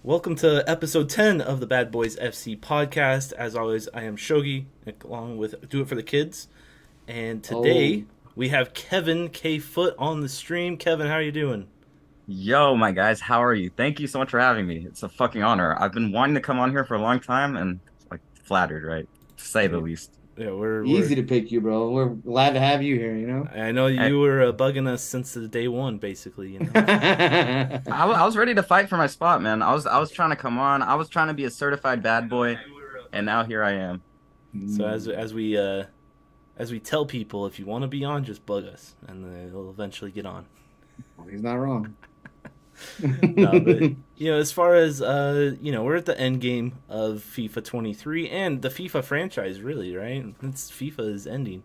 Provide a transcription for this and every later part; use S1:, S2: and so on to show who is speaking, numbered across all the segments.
S1: Welcome to episode 10 of the Bad Boys FC podcast. As always, I am Shogi, along with Do It For The Kids. And today,
S2: Oh,
S1: we have KevinKFUT on the stream. Kevin, how are you doing?
S3: Yo, my guys, how are you? Thank you so much for having me. It's a fucking honor. I've been wanting to come on here for a long time and like flattered, right? To say the
S1: Hey,
S3: least.
S1: yeah, we're
S2: easy to pick you, bro. We're glad to have you here, you know?
S1: I know
S3: I,
S1: you were bugging us since the day one, basically, you know?
S3: I was ready to fight for my spot, man. I was trying to come on. I was trying to be a certified bad boy, and now here I am.
S1: So
S2: Hmm.
S1: as we tell people, if you want to be on, just bug us, and they'll eventually get on.
S2: Well, he's not wrong.
S1: No, but as far as we're at the end game of FIFA 23 and the FIFA franchise, really, right? It's FIFA is ending.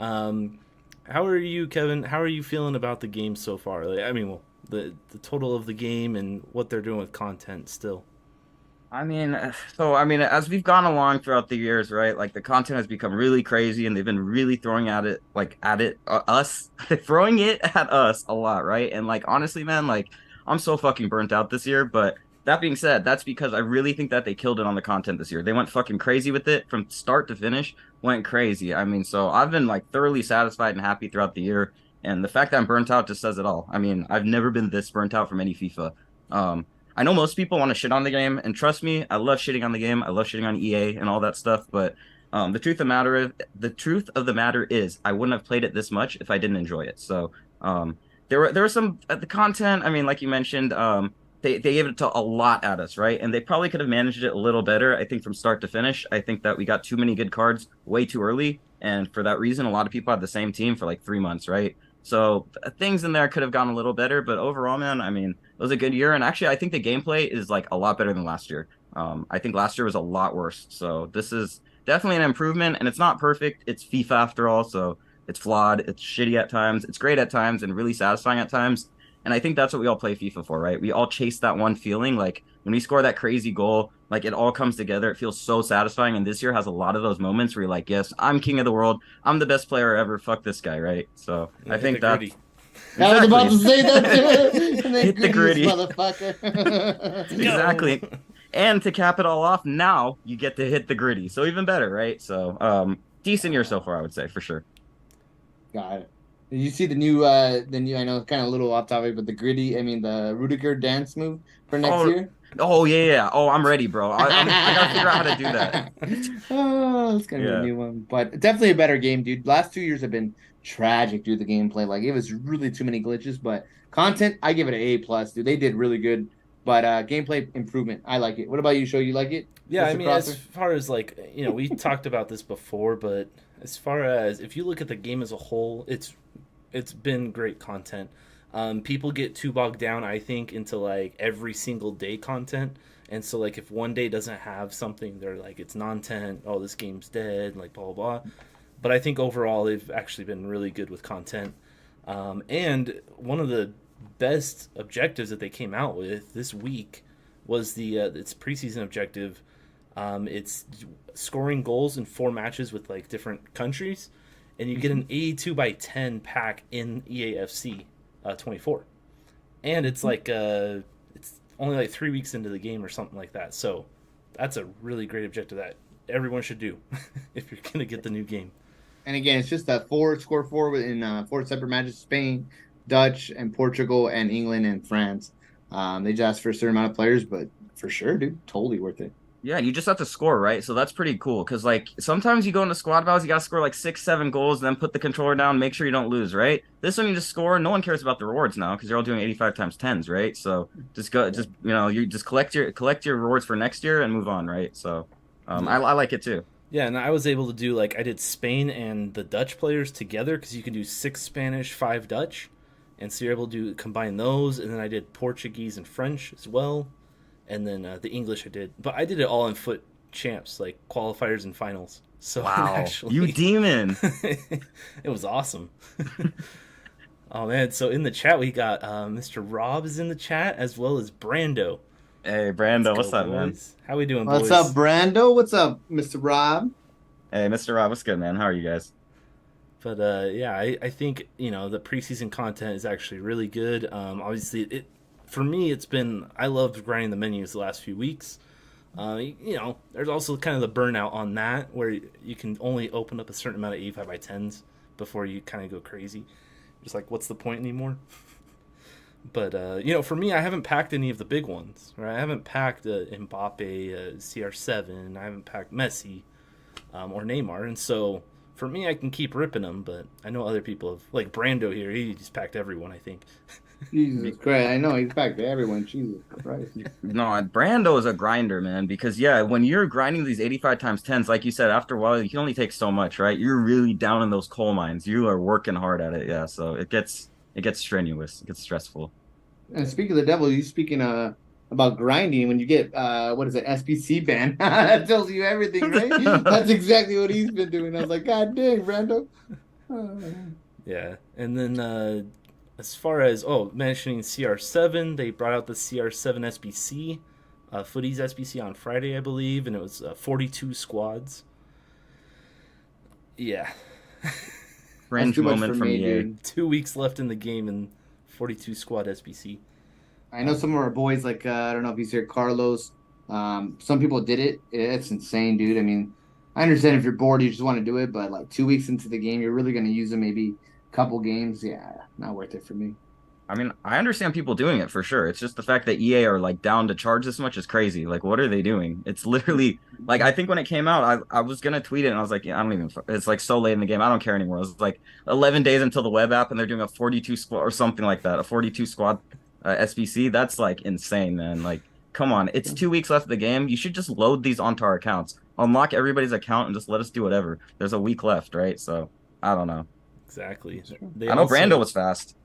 S1: Um, how are you, Kevin? How are you feeling about the game so far? Like, I mean, well, the total of the game and what they're doing with content still.
S3: As we've gone along throughout the years, right? Like the content has become really crazy, and they've been really throwing at it, us, throwing it at us a lot, right? And like honestly, man, like I'm so fucking burnt out this year. But that being said, that's because I really think that they killed it on the content this year. They went fucking crazy with it from start to finish, went crazy. I mean, so I've been like thoroughly satisfied and happy throughout the year. And the fact that I'm burnt out just says it all. I mean, I've never been this burnt out from any FIFA. I know most people want to shit on the game, and trust me, I love shitting on the game. I love shitting on EA and all that stuff. But the truth of the matter is, I wouldn't have played it this much if I didn't enjoy it. So, there were some the content. I mean, like you mentioned, they gave it to a lot at us, right? And they probably could have managed it a little better. I think from start to finish, I think that we got too many good cards way too early, and for that reason, a lot of people had the same team for like 3 months, right? So things in there could have gone a little better, but overall, man, I mean, it was a good year. And actually, I think the gameplay is like a lot better than last year. I think last year was a lot worse. So this is definitely an improvement, and it's not perfect. It's FIFA after all, so it's flawed. It's shitty at times. It's great at times, and really satisfying at times. And I think that's what we all play FIFA for, right? We all chase that one feeling, like when we score that crazy goal, like it all comes together. It feels so satisfying. And this year has a lot of those moments where you're like, yes, I'm king of the world. I'm the best player ever. Fuck this guy, right? So I
S1: Hit the
S3: think that's
S1: gritty.
S2: I was about
S3: exactly
S2: to say that too. And then
S3: hit the
S2: greediest
S3: gritty.
S1: Let's
S2: motherfucker.
S1: go.
S3: Exactly. And to cap it all off, now you get to hit the gritty. So even better, right? So decent year so far, I would say, for sure.
S2: Got it. Did you see the new, I know kind of a little off topic, but I mean, the Rudiger dance move for next
S3: Oh,
S2: year?
S3: oh yeah, yeah. Oh, I'm ready, bro. I gotta figure out how to do that.
S2: Oh, it's gonna be a
S3: Yeah.
S2: new one, but definitely a better game, dude. Last 2 years have been tragic, dude. The gameplay, like it was really too many glitches, but content, I give it an A plus, dude. They did really good, but gameplay improvement, I like it. What about you, Show? You like it,
S1: Yeah, I
S2: Mister
S1: mean, as
S2: Crosser?
S1: far as like, we talked about this before, but as far as if you look at the game as a whole, it's been great content. People get too bogged down, I think, into like every single day content, and so like if one day doesn't have something, they're like it's non-tent. Oh, this game's dead. Like blah blah blah. But I think overall they've actually been really good with content. And one of the best objectives that they came out with this week was the its preseason objective. It's scoring goals in 4 matches with like different countries, and you get
S2: Mhm.
S1: an 82 by 10 pack in EAFC 24, and it's only like 3 weeks into the game or something like that. So that's a really great objective that everyone should do if you're gonna get the new game.
S2: And again, it's just a score four in four separate matches: Spain, Dutch, and Portugal, and England and France. They just asked for a certain amount of players, but for sure, dude, totally worth it.
S3: Yeah, you just have to score, right? So that's pretty cool. Cause like sometimes you go into squad battles, you gotta score like 6, 7 goals, then put the controller down, make sure you don't lose, right? This one you just score, no one cares about the rewards now because you're all doing 85 times tens, right? So
S2: Yeah.
S3: you just collect your rewards for next year and move on, right? So
S1: Yeah.
S3: I like it too.
S1: Yeah, and I was able to do like I did Spain and the Dutch players together because you can do 6 Spanish, 5 Dutch, and so you're able to combine those. And then I did Portuguese and French as well, and then the English I did, but I did it all in foot champs, like qualifiers and finals. So
S3: Wow. You
S1: actually,
S3: demon.
S1: it was awesome. Oh man! So in the chat we got Mr. Rob is in the chat as well as Brando.
S3: Hey
S1: Let's
S3: Brando,
S1: go,
S3: what's up, man?
S1: boys. How we doing,
S2: What's up,
S1: boys?
S2: Brando? What's up, Mr. Rob?
S3: Hey, Mr. Rob, what's good, man? How are you guys?
S1: But yeah, I think the preseason content is actually really good. Obviously, it for me, I loved grinding the menus the last few weeks. There's also kind of the burnout on that where you can only open up a certain amount of 85 by 10s before you kind of go crazy. Just like, what's the point anymore? But, for me, I haven't packed any of the big ones. Right? I haven't packed Mbappe, CR7. I haven't packed Messi or Neymar. And so, for me, I can keep ripping them. But I know other people have, like Brando here, he just packed everyone, I think.
S2: Jesus Christ, I know he's back to everyone. Jesus Christ.
S3: No, Brando is a grinder, man, because when you're grinding these 85 times 10s, like you said, after a while, you can only take so much, right? You're really down in those coal mines. You are working hard at it, yeah. So it gets strenuous, it gets stressful.
S2: And speaking of the devil, you speaking about grinding when you get what is it, SPC ban? That tells you everything, right? That's exactly what he's been doing. I was like, God dang, Brando.
S1: Yeah, and then as far as mentioning CR7, they brought out the CR7 SBC, Footies SBC on Friday, I believe, and it was 42 squads. Yeah.
S3: Fringe moment from EA.
S2: Dude.
S1: 2 weeks left in the game and 42 squad SBC.
S2: I know some of our boys, like I don't know if he's here, Carlos. Some people did it. It's insane, dude. I mean, I understand if you're bored, you just want to do it, but like 2 weeks into the game, you're really going to use them maybe a couple games. Yeah, not worth it for me.
S3: I mean, I understand people doing it for sure. It's just the fact that EA are like down to charge this much is crazy. Like, what are they doing? It's literally like, I think when it came out, I was gonna tweet it and I was like, yeah, I don't even. It's like so late in the game, I don't care anymore. It was like 11 days until the web app, and they're doing a 42 squad or something like that, a 42 squad SBC. That's like insane, man. Like, come on, it's 2 weeks left of the game. You should just load these onto our accounts, unlock everybody's account, and just let us do whatever. There's a week left, right? So I don't know.
S1: Exactly.
S3: I know Brando was fast.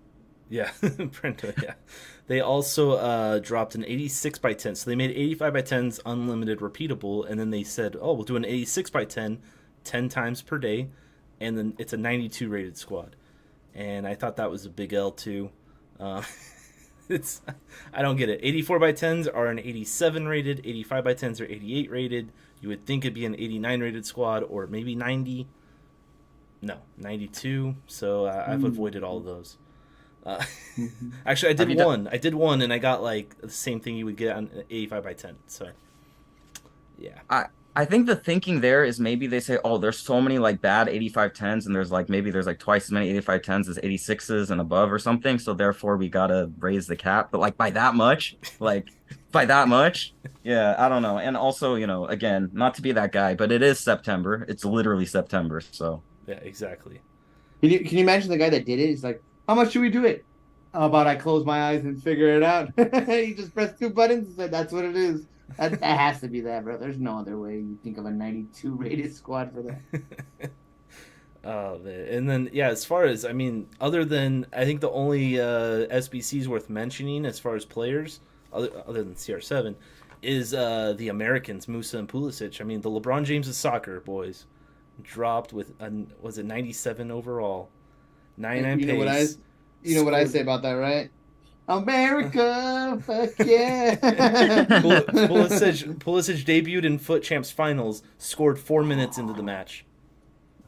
S1: Yeah, Brando, yeah. They also dropped an 86 by 10. So they made 85 by 10s unlimited repeatable, and then they said, we'll do an 86 by 10 times per day, and then it's a 92 rated squad. And I thought that was a big L too. I don't get it. 84 by 10s are an 87 rated, 85 by 10s are 88 rated. You would think it'd be an 89 rated squad, or maybe 90. No, 92. So I've avoided all of those. Actually, I did one, and I got like the same thing you would get on 85 by 10. So, yeah.
S3: I think the thinking there is maybe they say, there's so many like bad 85 10s, and there's like twice as many 85 10s as 86s and above or something. So therefore, we gotta raise the cap. But like by that much, yeah, I don't know. And also, again, not to be that guy, but it is September. It's literally September. So
S1: yeah, exactly.
S2: Can you imagine the guy that did it? He's like, how much should we do it? How about I close my eyes and figure it out? He just pressed 2 buttons and said, that's what it is. That has to be that, bro. There's no other way you think of a 92 rated squad for that.
S1: Oh, man. And then, yeah, as far as, other than, I think the only SBCs worth mentioning as far as players, other than CR7, is the Americans, Musa and Pulisic. The LeBron James of soccer, boys, dropped with, was it 97 overall? 99 pace.
S2: You know what I say about that, right? America, fuck yeah.
S1: Pulisic debuted in Foot Champs finals, scored 4 minutes into the match.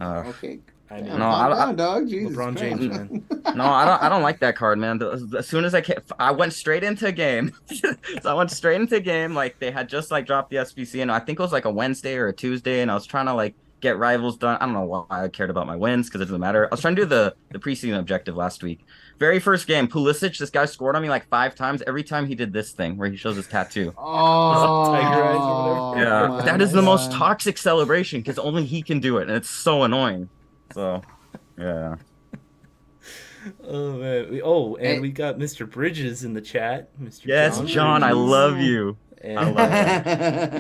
S2: Okay.
S1: I know.
S2: No, dog. Jesus
S1: LeBron James, man.
S3: No, I don't like that card, man. As soon as I went straight into a game. So I went straight into a game. Like they had just like dropped the SBC, and I think it was like a Wednesday or a Tuesday, and I was trying to like get rivals done. I don't know why I cared about my wins because it doesn't matter. I was trying to do the preseason objective last week. Very first game, Pulisic, this guy scored on me like 5 times. Every time he did this thing where he shows his tattoo.
S2: Oh,
S1: Tiger eyes or whatever.
S3: Yeah, that is the most toxic celebration because only he can do it, and it's so annoying. So, yeah.
S1: Oh man! We got Mr. Bridges in the chat. Mr.
S3: Yes, John, I love you.
S1: And, I love that.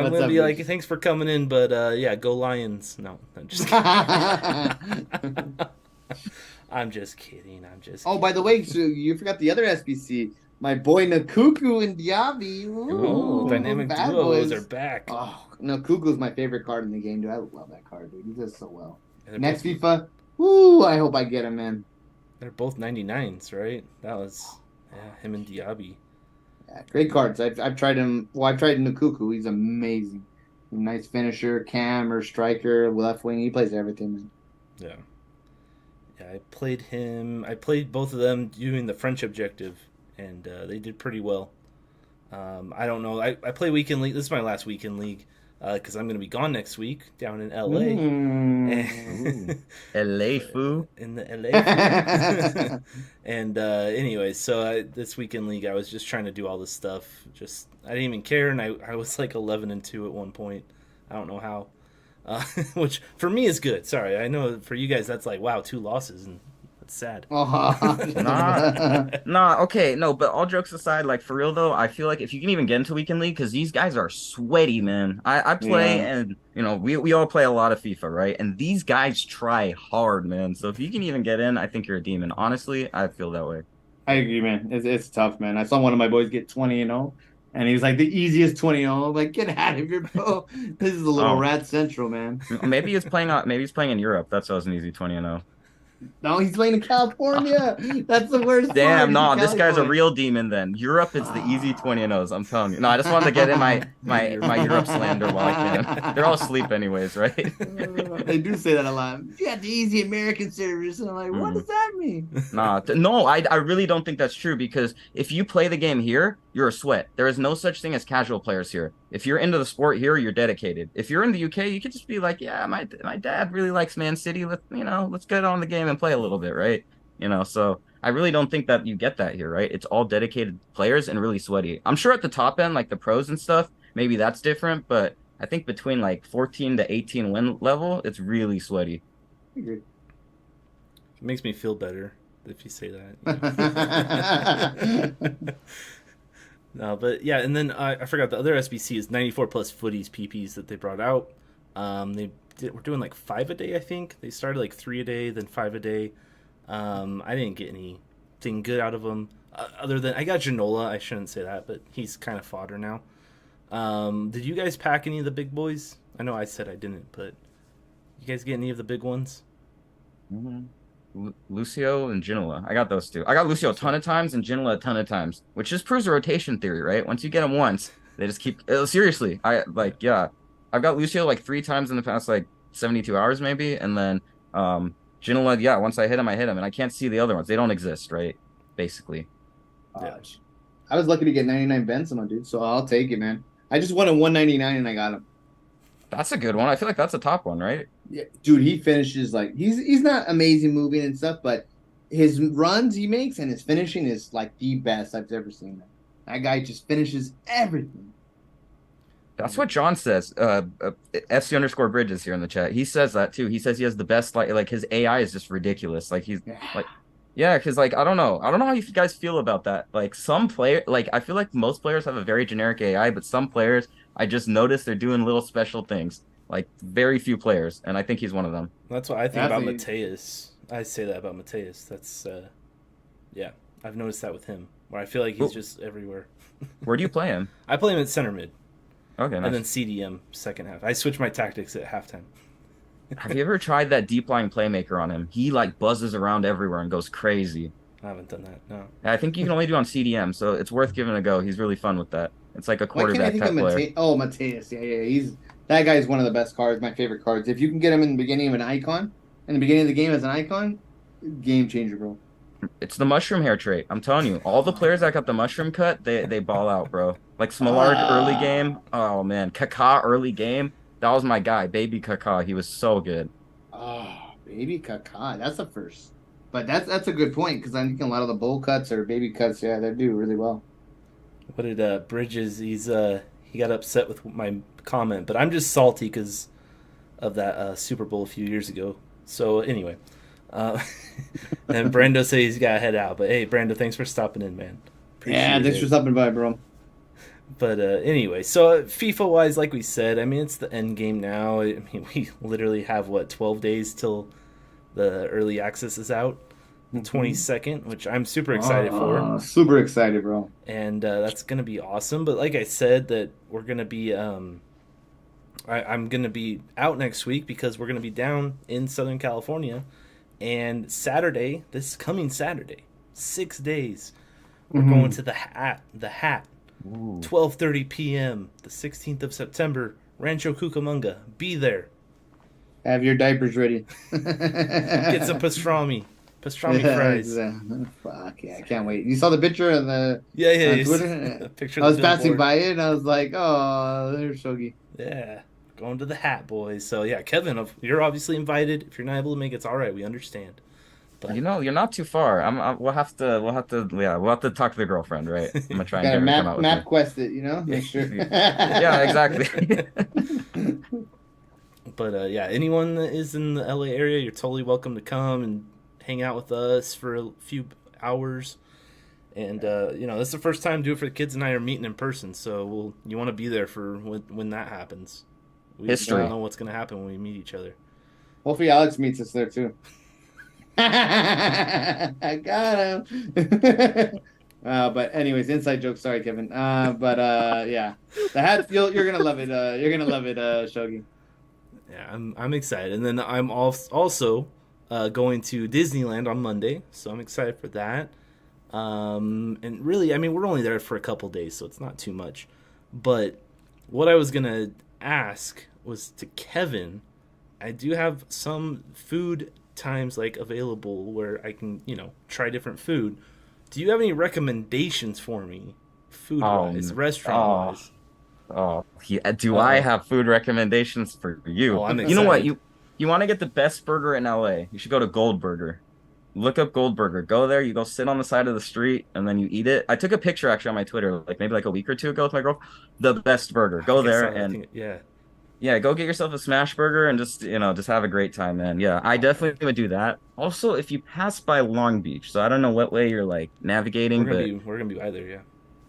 S1: I'm gonna be like, thanks for coming in, but yeah, go Lions. No, I'm just kidding. I'm just kidding.
S2: Oh, by the way, so you forgot the other SBC. My boy Nakuku and Diaby.
S1: Ooh, dynamic duos are back.
S2: Oh, Nakuku is my favorite card in the game, dude. I love that card, dude. He does so well. Next FIFA, I hope I get him, man.
S1: They're both 99s, right? That was him and Diaby.
S2: Yeah, great cards. I've tried him. Well, I've tried Nakuku. He's amazing. Nice finisher, cam or striker, left wing. He plays everything, man.
S1: Yeah. Yeah, I played him. I played both of them doing the French objective, and they did pretty well. I don't know. I play weekend league. This is my last weekend league because I'm going to be gone next week down in LA.
S3: LA foo.
S1: In the LA foo. And anyway, so this weekend league, I was just trying to do all this stuff. Just I didn't even care, and I was like 11-2 at one point. I don't know how, which for me is good. Sorry, I know for you guys that's like wow, 2 losses and. That's sad.
S3: Okay, no, but all jokes aside, like for real though, I feel like if you can even get into weekend league, because these guys are sweaty, man. I play and we all play a lot of FIFA, right? And these guys try hard, man. So if you can even get in, I think you're a demon. Honestly, I feel that way.
S2: I agree, man. It's tough, man. I saw one of my boys get 20-0, and he was like the easiest 20-0. I'm like, get out of here, bro. This is a little rat central, man.
S3: Maybe he's playing in Europe. That's why it's an easy 20-0.
S2: No, he's playing in California. That's the worst.
S3: Damn, no, this guy's a real demon then. Europe is the easy 20-0s, I'm telling you. No, I just wanted to get in my Europe slander while I can. They're all asleep anyways, right?
S2: They do say that a lot. You got the easy American servers, and I'm like, what does that mean?
S3: No, I really don't think that's true because if you play the game here, you're a sweat. There is no such thing as casual players here. If you're into the sport here, you're dedicated. If you're in the UK, you could just be like, yeah, my dad really likes Man City. Let's get on the game and play a little bit, right? So I really don't think that you get that here, right? It's all dedicated players and really sweaty. I'm sure at the top end, like the pros and stuff, maybe that's different, but I think between like 14 to 18 win level, it's really sweaty.
S1: It makes me feel better if you say that. No, but yeah, and then I forgot the other SBC is 94 plus footies PPs that they brought out. We're doing like 5 a day, I think. They started like 3 a day, then 5 a day. I didn't get anything good out of them other than I got Ginola. I shouldn't say that, but he's kind of fodder now. Did you guys pack any of the big boys? I know I said I didn't, but you guys get any of the big ones?
S3: Mm-hmm. Lucio and Ginola. I got those 2. I got Lucio a ton of times and Ginola a ton of times, which just proves the rotation theory, right? Once you get them once, they just keep... seriously, I've got Lucio like 3 times in the past like 72 hours maybe, and then Ginola, once I hit him, and I can't see the other ones. They don't exist, right? Basically.
S2: Gosh. I was lucky to get 99 Benzema, dude, so I'll take it, man. I just wanted 199 and I got him.
S3: That's a good one. I feel like that's a top one, right?
S2: Yeah, dude, he finishes like he's not amazing moving and stuff, but his runs he makes and his finishing is like the best I've ever seen. That guy just finishes everything.
S3: That's what John says. FC_Bridges here in the chat. He says that too. He says he has the best like his AI is just ridiculous. Like he's like because like I don't know how you guys feel about that. Like some player, like I feel like most players have a very generic AI, but some players I just noticed they're doing little special things. Like very few players, and I think he's one of them.
S1: That's what I think about Mateus. I say that about Mateus. That's I've noticed that with him, where I feel like he's just everywhere.
S3: Where do you play him?
S1: I play him at center mid.
S3: Okay, nice.
S1: And then CDM second half. I switch my tactics at halftime.
S3: Have you ever tried that deep line playmaker on him? He like buzzes around everywhere and goes crazy.
S1: I haven't done that. No.
S3: I think you can only do on CDM, so it's worth giving it a go. He's really fun with that. It's like a quarterback type player.
S2: Mateus. Yeah. That guy is one of the best cards, my favorite cards. If you can get him in the beginning of an icon, in the beginning of the game as an icon, game changer, bro.
S3: It's the mushroom hair trait. I'm telling you, all the players that got the mushroom cut, they ball out, bro. Like Smolard early game. Oh man, Kaká early game. That was my guy, baby Kaká. He was so good.
S2: Oh, baby Kaká. That's the first. But that's a good point because I think a lot of the bowl cuts or baby cuts, yeah, they do really well.
S1: What did Bridges? He got upset with my comment, but I'm just salty because of that Super Bowl a few years ago. So anyway, and Brando says he's got to head out. But hey, Brando, thanks for stopping in, man.
S2: Thanks for stopping by, bro.
S1: But anyway, so FIFA-wise, like we said, I mean, it's the end game now. I mean, we literally have, 12 days till the early access is out. The 22nd, which I'm super excited for.
S2: Super excited, bro.
S1: And that's going to be awesome. But like I said, that we're going to be... I'm going to be out next week because we're going to be down in Southern California. And Saturday, this coming Saturday, 6 days, we're going to the Hat. 12:30 p.m., the 16th of September, Rancho Cucamonga. Be there.
S2: Have your diapers ready.
S1: Get some pastrami. Pastrami fries.
S2: Fuck yeah, I can't wait. You saw the picture of the
S1: Yeah,
S2: on Twitter?
S1: a picture
S2: I
S1: of
S2: was
S1: the
S2: passing
S1: billboard.
S2: by it and I was like, oh, there's Shogi.
S1: Yeah, going to the Hat Boys. So yeah, Kevin, you're obviously invited. If you're not able to make it, it's all right. We understand. But
S3: You're not too far. We'll have to talk to the girlfriend, right? I'm gonna try and
S2: Gotta
S3: get her to come out with me.
S2: map quest it, make sure.
S3: Yeah, exactly.
S1: But yeah, anyone that is in the LA area, you're totally welcome to come and hang out with us for a few hours. And this is the first time Do It For the Kids and I are meeting in person, so you want to be there for when that happens. We
S3: History.
S1: don't know what's going to happen when we meet each other.
S2: Hopefully Alex meets us there too. I got him. But anyways, inside joke. Sorry, Kevin. Yeah, the hat. You're gonna love it. You're gonna love it, Shogi.
S1: Yeah, I'm excited, and then I'm also going to Disneyland on Monday, so I'm excited for that. And really, I mean, we're only there for a couple days, so it's not too much. But what I was gonna ask was to Kevin. I do have some food times like available where I can, try different food. Do you have any recommendations for me, food wise, restaurant wise?
S3: Do I have food recommendations for you?
S1: Oh, I'm
S3: You know what?
S1: excited.
S3: You want to get the best burger in LA? You should go to Goldburger. Look up Goldburger. Go there. You go sit on the side of the street, and then you eat it. I took a picture actually on my Twitter, maybe a week or two ago with my girlfriend. The best burger. Go there and yeah, go get yourself a smash burger and just have a great time, man. Yeah, I definitely would do that. Also, if you pass by Long Beach, so I don't know what way you're navigating,
S1: we're gonna be by there, yeah.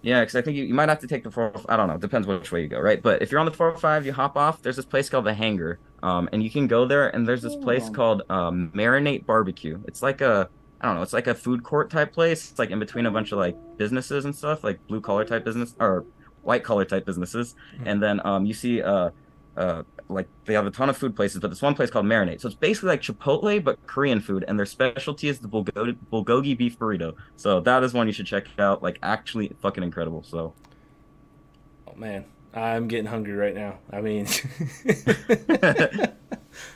S3: Yeah, because I think you might have to take the 405. I don't know. Depends which way you go, right? But if you're on the 405, you hop off. There's this place called The Hangar, and you can go there. And there's this place called Marinate Barbecue. It's I don't know. It's like a food court type place. It's in between a bunch of businesses and stuff, like blue collar type business or white collar type businesses. Mm-hmm. And then you see they have a ton of food places, but this one place called Marinate. So it's basically like Chipotle, but Korean food, and their specialty is the bulgogi beef burrito. So that is one you should check out. Actually fucking incredible. So,
S1: oh man, I'm getting hungry right now. I mean,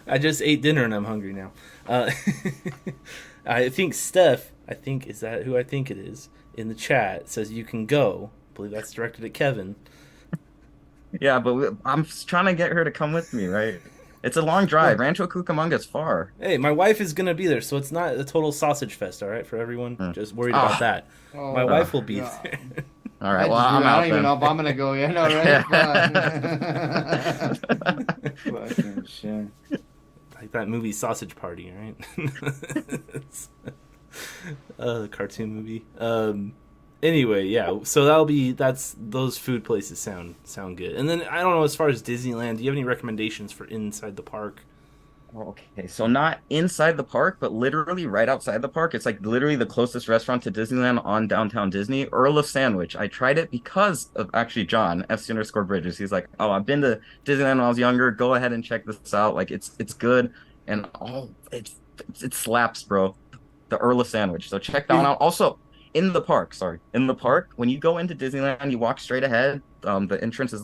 S1: I just ate dinner and I'm hungry now. I think Steph, is that who I think it is, in the chat says you can go. I believe that's directed at Kevin.
S3: Yeah, but I'm trying to get her to come with me, right? It's a long drive. Rancho Cucamonga's far.
S1: Hey, my wife is going to be there, so it's not a total sausage fest, all right, for everyone? Just worried about that. My wife will be there.
S3: All right, well, I'm out.
S2: I don't even know if I'm going to go. Yeah, no, right? Fucking shit.
S1: Like that movie Sausage Party, right? The cartoon movie. Anyway, yeah. So those food places sound good. And then I don't know, as far as Disneyland, do you have any recommendations for inside the park?
S3: Okay, so not inside the park, but literally right outside the park. It's literally the closest restaurant to Disneyland on downtown Disney. Earl of Sandwich. I tried it because of actually John FC_Bridges. He's like, oh, I've been to Disneyland when I was younger. Go ahead and check this out. It's good, and it slaps, bro. The Earl of Sandwich. So check that one out. Also, in the park, when you go into Disneyland, you walk straight ahead. The entrance is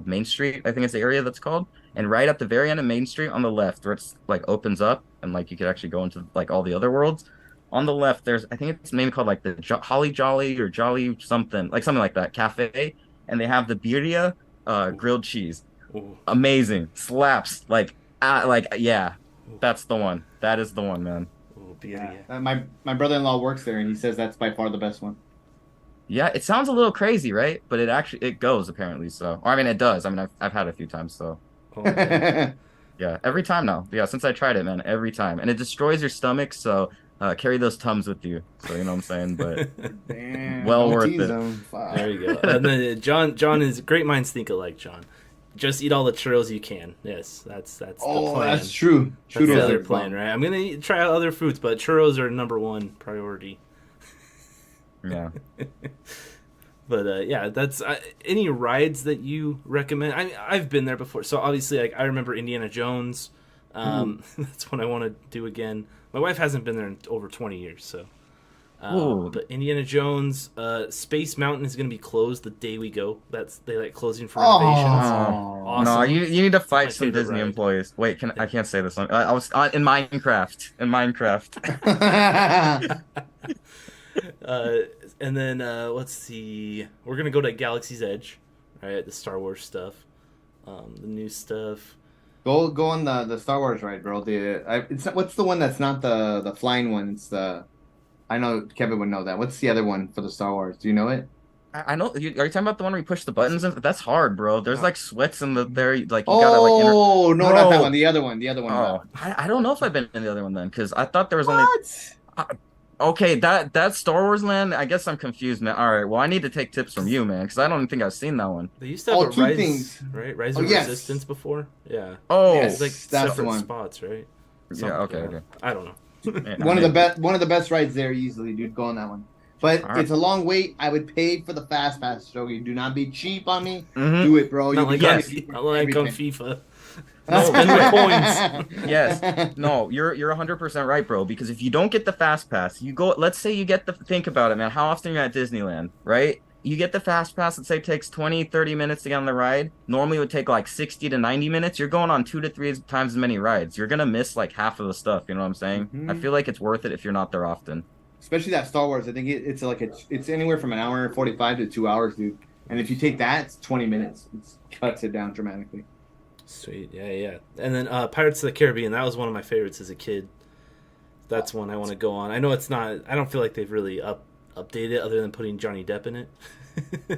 S3: Main Street, I think it's the area that's called. And right at the very end of Main Street on the left, where it's opens up and you could actually go into all the other worlds. On the left, there's, I think it's maybe called the Holly Jolly or Jolly something like that cafe, and they have the birria grilled cheese. Ooh. Amazing, slaps. Yeah, that's the one. That is the one, man.
S2: Yeah. My brother-in-law works there, and he says that's by far the best one.
S3: Yeah, it sounds a little crazy, right? But it goes apparently. So, or I mean, it does. I mean, I've had it a few times. So, yeah, every time now. Yeah, since I tried it, man, every time, and it destroys your stomach. So, carry those Tums with you. So you know what I'm saying. But
S2: damn,
S3: well worth it.
S1: There you go. And then John is great minds think alike. John. Just eat all the churros you can. Yes, that's the plan.
S2: That's true.
S1: That's the other plan, right? I'm gonna try out other foods, but churros are number 1 priority.
S3: Yeah.
S1: But yeah, that's any rides that you recommend. I've been there before, so obviously, I remember Indiana Jones. That's what I want to do again. My wife hasn't been there in over 20 years, so
S3: Ooh.
S1: But Indiana Jones, Space Mountain is going to be closed the day we go. They like closing for renovations.
S2: Oh.
S3: No,
S1: Awesome.
S3: you need to
S1: It's my
S3: fight some
S1: favorite
S3: Disney
S1: ride.
S3: employees. Wait, I can't say this one. I was in Minecraft. In Minecraft.
S1: uh, and then let's see. We're gonna go to Galaxy's Edge, right? The Star Wars stuff, the new stuff.
S2: Go on the Star Wars ride, bro. It's what's the one that's not the flying one? It's the I know Kevin would know that. What's the other one for the Star Wars? Do you know it?
S3: I know. Are you talking about the one where you push the buttons? And that's hard, bro. There's like sweats in the there. Like you gotta like.
S2: Oh no, not that
S3: Bro.
S2: one. The other one. The other one.
S3: Oh, I don't know if I've been in the other one then, because I thought there was only.
S2: What?
S3: Okay, that Star Wars land. I guess I'm confused, man. All right, well, I need to take tips from you, man, because I don't even think I've seen that one.
S1: They used to have a
S2: two
S1: Rise,
S2: things.
S1: right? Rise
S2: Oh,
S1: of
S2: yes.
S1: Resistance before. Yeah.
S3: Oh,
S2: Yes.
S1: It's like
S2: That's the
S1: separate
S2: one.
S1: spots, right?
S3: yeah. Okay, okay.
S1: I don't know.
S3: Yeah,
S2: One of the best rides there easily, dude. Go on that one. But
S3: All right.
S2: it's a long wait. I would pay for the fast pass, Joey. Do not be cheap on me.
S3: Mhm.
S2: Do it, bro.
S1: Not like,
S3: yes.
S1: not like on
S2: everything.
S1: FIFA.
S3: No,
S1: Spend the coins.
S3: Yes. No, you're 100% right, bro. Because if you don't get the fast pass, you go. Let's say you get the. Think about it, man. How often you're at Disneyland, right? You get the fast pass. Let's say it takes 20, 30 minutes to get on the ride. Normally it would take like 60 to 90 minutes. You're going on 2 to 3 times as many rides. You're gonna miss like half of the stuff. You know what I'm saying?
S2: Mhm.
S3: I feel like it's worth it if you're not there often.
S2: Especially that Star Wars. I think it's anywhere from an hour and 45 to 2 hours, dude. And if you take that, it's 20 minutes. It cuts it down dramatically.
S1: Sweet, yeah. And then Pirates of the Caribbean. That was one of my favorites as a kid. That's one I want to go on. I know it's not. I don't feel like they've really updated it other than putting Johnny Depp in it.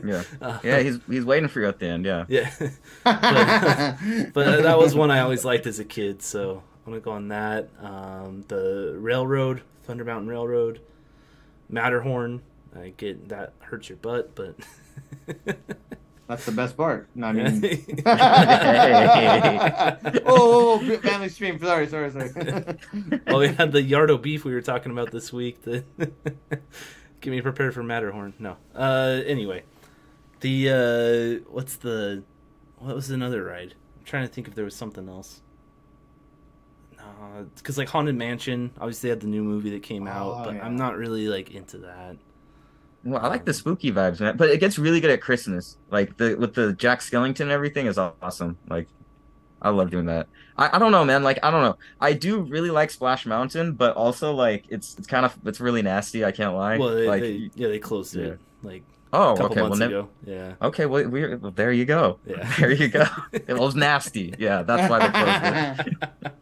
S3: Yeah, yeah. He's waiting for you at the end. Yeah.
S1: Yeah. but that was one I always liked as a kid. So I'm gonna go on that. The Railroad, Thunder Mountain Railroad, Matterhorn. I get that hurts your butt, but
S2: That's the best part. No, I mean,
S3: Hey.
S2: family stream. Sorry.
S1: well, we had the Yardo beef we were talking about this week. That get me prepared for Matterhorn. No. Anyway, the what was another ride? I'm trying to think if there was something else. No, because like Haunted Mansion, obviously they had the new movie that came out, but
S2: yeah.
S1: I'm not really like into that.
S3: Well, I like the spooky vibes, man. But it gets really good at Christmas. Like with the Jack Skellington and everything is awesome. Like I love doing that. I don't know, man. Like I don't know. I do really like Splash Mountain, but also like it's really nasty. I can't lie.
S1: Well,
S3: like
S1: they closed it like
S3: oh,
S1: a couple
S3: okay.
S1: months
S3: Well,
S1: ago. Yeah.
S3: okay. Well, there you go.
S1: Yeah.
S3: There you go. It was nasty. Yeah, that's why they closed it.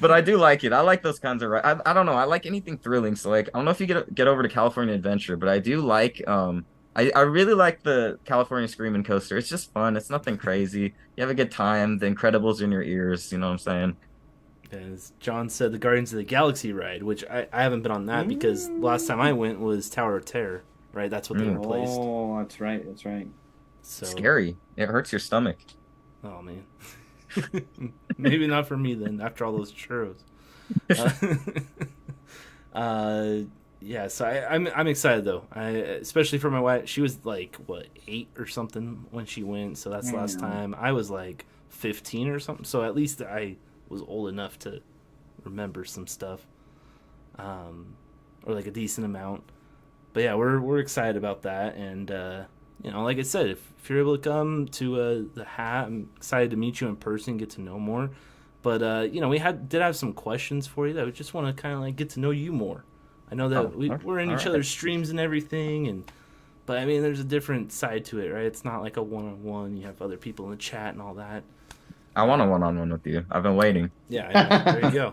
S3: But I do like it. I like those kinds of rides. I don't know. I like anything thrilling. So like, I don't know if you get over to California Adventure, but I do like I really like the California Screaming Coaster. It's just fun. It's nothing crazy. You have a good time. The Incredibles in your ears. You know what I'm saying?
S1: As John said, the Guardians of the Galaxy ride, which I haven't been on that because last time I went was Tower of Terror, right? That's what they replaced.
S2: Oh, that's right.
S1: So
S3: Scary. It hurts your stomach.
S1: Oh man, maybe not for me then. After all those churros. Yeah. So I'm excited though. Especially for my wife. She was like 8 or something when she went. So that's the last time. I was like 15 or something. So at least I was old enough to remember some stuff, or like a decent amount. But yeah, we're excited about that, and like I said, if you're able to come to the Hat, I'm excited to meet you in person, get to know more. But we did have some questions for you that we just want to kind of like get to know you more. I know that we're in each other's streams and everything, but I mean, there's a different side to it, right? It's not like a one-on-one. You have other people in the chat and all that.
S3: I want a one-on-one with you. I've been waiting.
S1: Yeah, I know. There you go.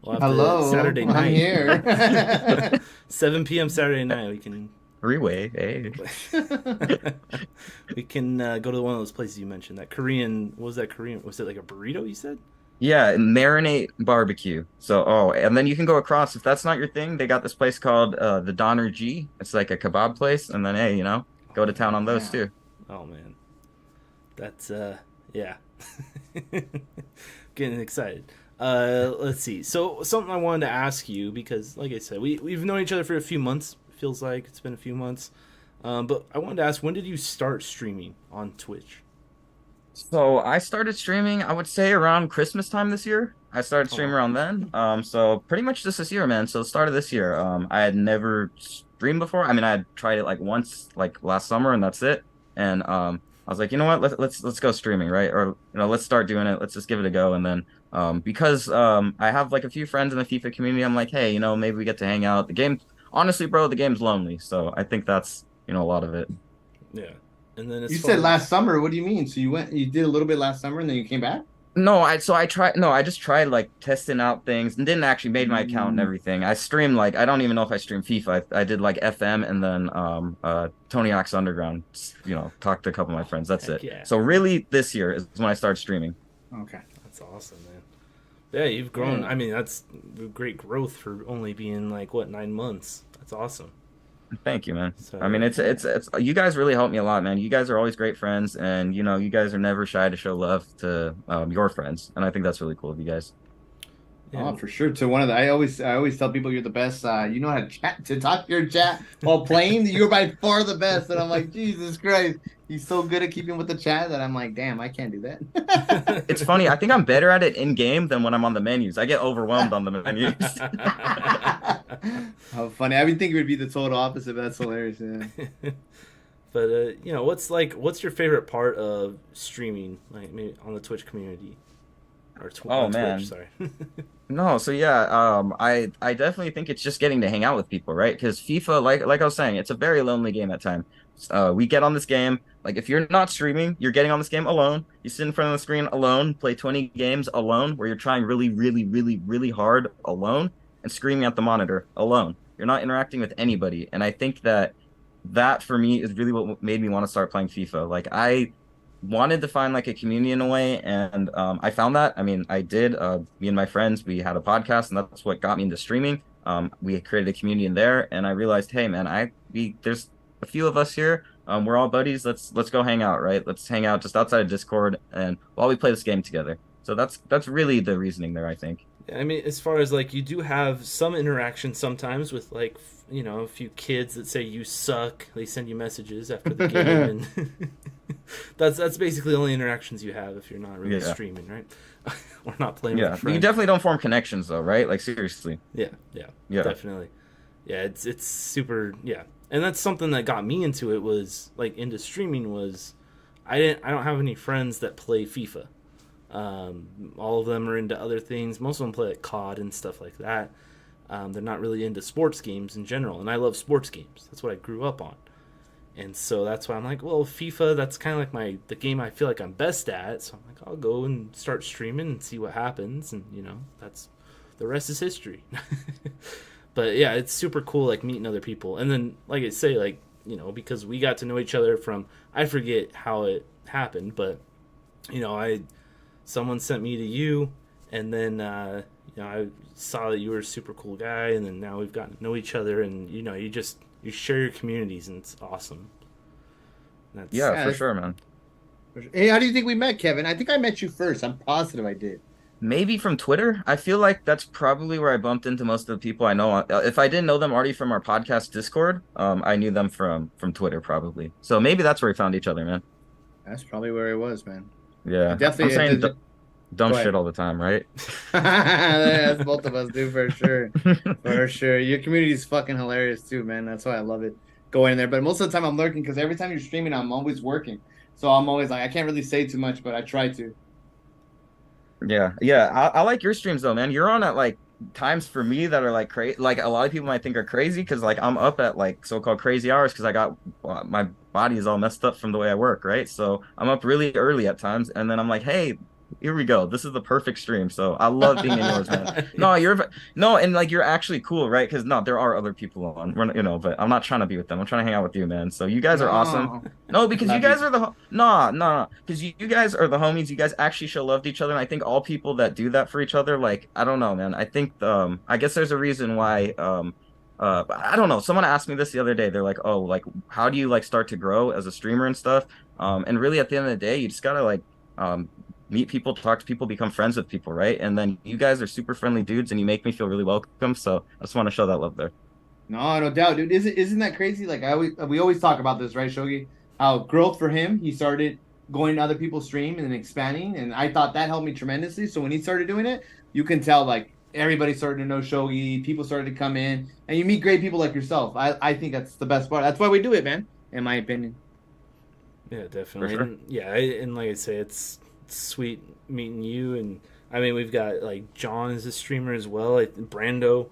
S1: We'll have
S2: Hello,
S1: Saturday night.
S2: I'm here.
S1: 7 p.m. Saturday night. We can
S3: Three-way. Hey.
S1: we can go to one of those places you mentioned. That Korean. What was that Korean? Was it like a burrito? You said?
S3: Yeah, marinate barbecue. So, and then you can go across. If that's not your thing, they got this place called the Donner G. It's like a kebab place. And then, hey, go to town on those too.
S1: Oh man, that's yeah. Getting excited. Let's see. So something I wanted to ask you because, like I said, we've known each other for a few months. Feels like it's been a few months. But I wanted to ask, when did you start streaming on Twitch?
S3: So I started streaming, I would say around Christmas time this year. I started streaming
S1: Oh,
S3: around then. So pretty much just this year, man. So the start of this year. I had never streamed before. I mean, I had tried it like once, like last summer, and that's it. And I was like, you know what? Let's go streaming, right? Or let's start doing it. Let's just give it a go. And then because I have like a few friends in the FIFA community, I'm like, hey, maybe we get to hang out. The game, honestly, bro, the game's lonely. So I think that's a lot of it.
S1: yeah. And then
S2: You
S1: as
S2: said
S1: far
S2: last
S1: as
S2: summer. What do you mean? So you did a little bit last summer and then you came back?
S3: No, I tried no, I just tried like testing out things and didn't actually made my account and
S2: Mm,
S3: everything. I streamed like I don't even know if I streamed FIFA. I did like FM and then Tony Hawk's Underground, talked to a couple of my friends. That's
S1: heck
S3: it.
S1: yeah,
S3: So really this year is when I started streaming.
S2: okay.
S1: that's awesome, man. Yeah, you've grown.
S2: Yeah.
S1: I mean, that's great growth for only being like what 9 months. That's awesome.
S3: Thank you, man. I mean,
S1: So
S3: it's you guys really helped me a lot, man. You guys are always great friends and you guys are never shy to show love to your friends. And I think that's really cool of you guys.
S2: Oh,
S1: yeah,
S2: for sure. To one of the, I always tell people you're the best. You know how to chat, to talk to your chat while playing. You're by far the best. And I'm like, Jesus Christ, he's so good at keeping with the chat that I'm like, damn, I can't do
S3: It's funny. I think I'm better at it in game than when I'm on the menus. I get overwhelmed on the menus.
S2: How funny. I would think it would be the total opposite, but that's hilarious. Yeah.
S1: but what's your favorite part of streaming, like maybe on the Twitch community or
S3: Oh
S1: on Twitch?
S3: man.
S1: Sorry.
S3: No, so yeah, I definitely think it's just getting to hang out with people, right? Because FIFA, like I was saying, it's a very lonely game at times. We get on this game, like if you're not streaming, you're getting on this game alone. You sit in front of the screen alone, play 20 games alone, where you're trying really, really, really, really hard alone and screaming at the monitor alone. You're not interacting with anybody, and I think that for me is really what made me want to start playing FIFA. Like I wanted to find like a community in a way, and I found that. I mean, I did. Me and my friends, we had a podcast, and that's what got me into streaming. We created a community in there, and I realized, hey, man, there's a few of us here. We're all buddies. Let's go hang out, right? Let's hang out just outside of Discord, and while we play this game together. So that's really the reasoning there, I think.
S1: I mean, as far as like you do have some interaction sometimes with like a few kids that say you suck. They send you messages after the game, and that's basically the only interactions you have if you're not really
S3: Yeah,
S1: streaming, right? Or not playing with
S3: yeah.
S1: a
S3: But you
S1: friend.
S3: definitely don't form connections, though, right? Like seriously.
S1: Yeah, yeah,
S3: Yeah.
S1: definitely. Yeah, it's super. Yeah, and that's something that got me into it was like into streaming was I don't have any friends that play FIFA. All of them are into other things. Most of them play like COD and stuff like that. They're not really into sports games in general, and I love sports games. That's what I grew up on, and so that's why I'm like, well, FIFA. That's kind of like the game I feel like I'm best at. So I'm like, I'll go and start streaming and see what happens, and that's the rest is history. But yeah, it's super cool, like meeting other people, and then like I say, like because we got to know each other from I forget how it happened, but I someone sent me to you, and then I saw that you were a super cool guy, and then now we've gotten to know each other, and you share your communities, and it's awesome. That's
S3: Yeah, for
S2: Yeah.
S3: sure, man.
S2: Hey, how do you think we met, Kevin? I think I met you first. I'm positive I did.
S3: Maybe from Twitter. I feel like that's probably where I bumped into most of the people I know. If I didn't know them already from our podcast Discord, I knew them from Twitter probably. So maybe that's where we found each other, man.
S2: That's probably where it was, man.
S3: Yeah, I'm
S2: Definitely.
S3: saying dumb
S2: Go
S3: shit
S2: ahead.
S3: all the time, right?
S2: That's both of us do for sure. For sure. Your community is fucking hilarious too, man. That's why I love it going in there. But most of the time I'm lurking because every time you're streaming, I'm always working. So I'm always like, I can't really say too much, but I try to.
S3: Yeah, yeah. I like your streams though, man. You're on at like times for me that are like crazy. Like a lot of people might think are crazy because like I'm up at like so-called crazy hours because I got my body is all messed up from the way I work, right? So I'm up really early at times, and then I'm like, hey, here we go. This is the perfect stream. So I love being in yours, man. No, no, and like you're actually cool, right? Because no, there are other people on, but I'm not trying to be with them. I'm trying to hang out with you, man. So you guys are awesome.
S2: No.
S3: No, because you
S2: Love
S3: guys
S2: you.
S3: are no, because you guys are the homies. You guys actually show love to each other, and I think all people that do that for each other, like I don't know, man. I think I guess there's a reason why I don't know. Someone asked me this the other day. They're like, oh, like how do you like start to grow as a streamer and stuff? And really at the end of the day, you just gotta like meet people, talk to people, become friends with people, right? And then you guys are super friendly dudes, and you make me feel really welcome. So I just want to show that love there.
S2: No, no doubt, dude. Isn't that crazy? Like we always talk about this, right, Shogi? How growth for him, he started going to other people's stream and then expanding, and I thought that helped me tremendously. So when he started doing it, you can tell like everybody started to know shogi, people started to come in, and you meet great people like yourself. I think that's the best part. That's why we do it, man. In my opinion.
S1: Yeah, definitely.
S3: sure.
S1: And, yeah, and like I say, it's sweet meeting you. And I mean, we've got like John is a streamer as well. Like Brando,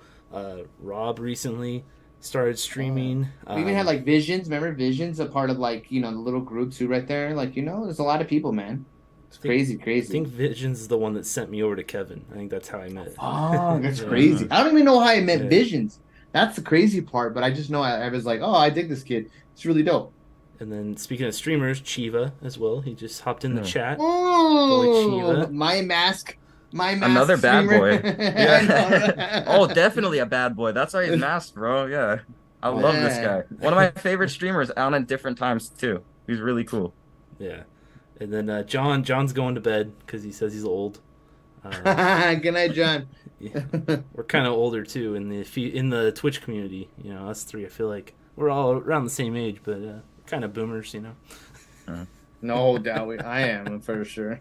S1: Rob recently started streaming.
S2: We even had like Visions. Remember Visions, a part of like the little group too, right there. Like there's a lot of people, man. It's crazy.
S1: I think Visions is the one that sent me over to Kevin. I think that's how I met.
S2: Oh, that's crazy. I don't even know how I met Visions. That's the crazy part. But I just know I was like, oh, I dig this kid. It's really dope.
S1: And then speaking of streamers, Chiva as well. He just hopped in the chat.
S2: Oh, my mask.
S3: Another
S2: streamer.
S3: bad boy. Yeah. Oh, definitely a bad boy. That's why he's masked, bro. Yeah. I love this guy. One of my favorite streamers on at different times too. He's really cool.
S1: Yeah. And then John's going to bed because he says he's old.
S2: Good night, John.
S1: Yeah. We're kind of older too in the Twitch community. Us three. I feel like we're all around the same age, but kind of boomers.
S2: No doubt, I am for sure.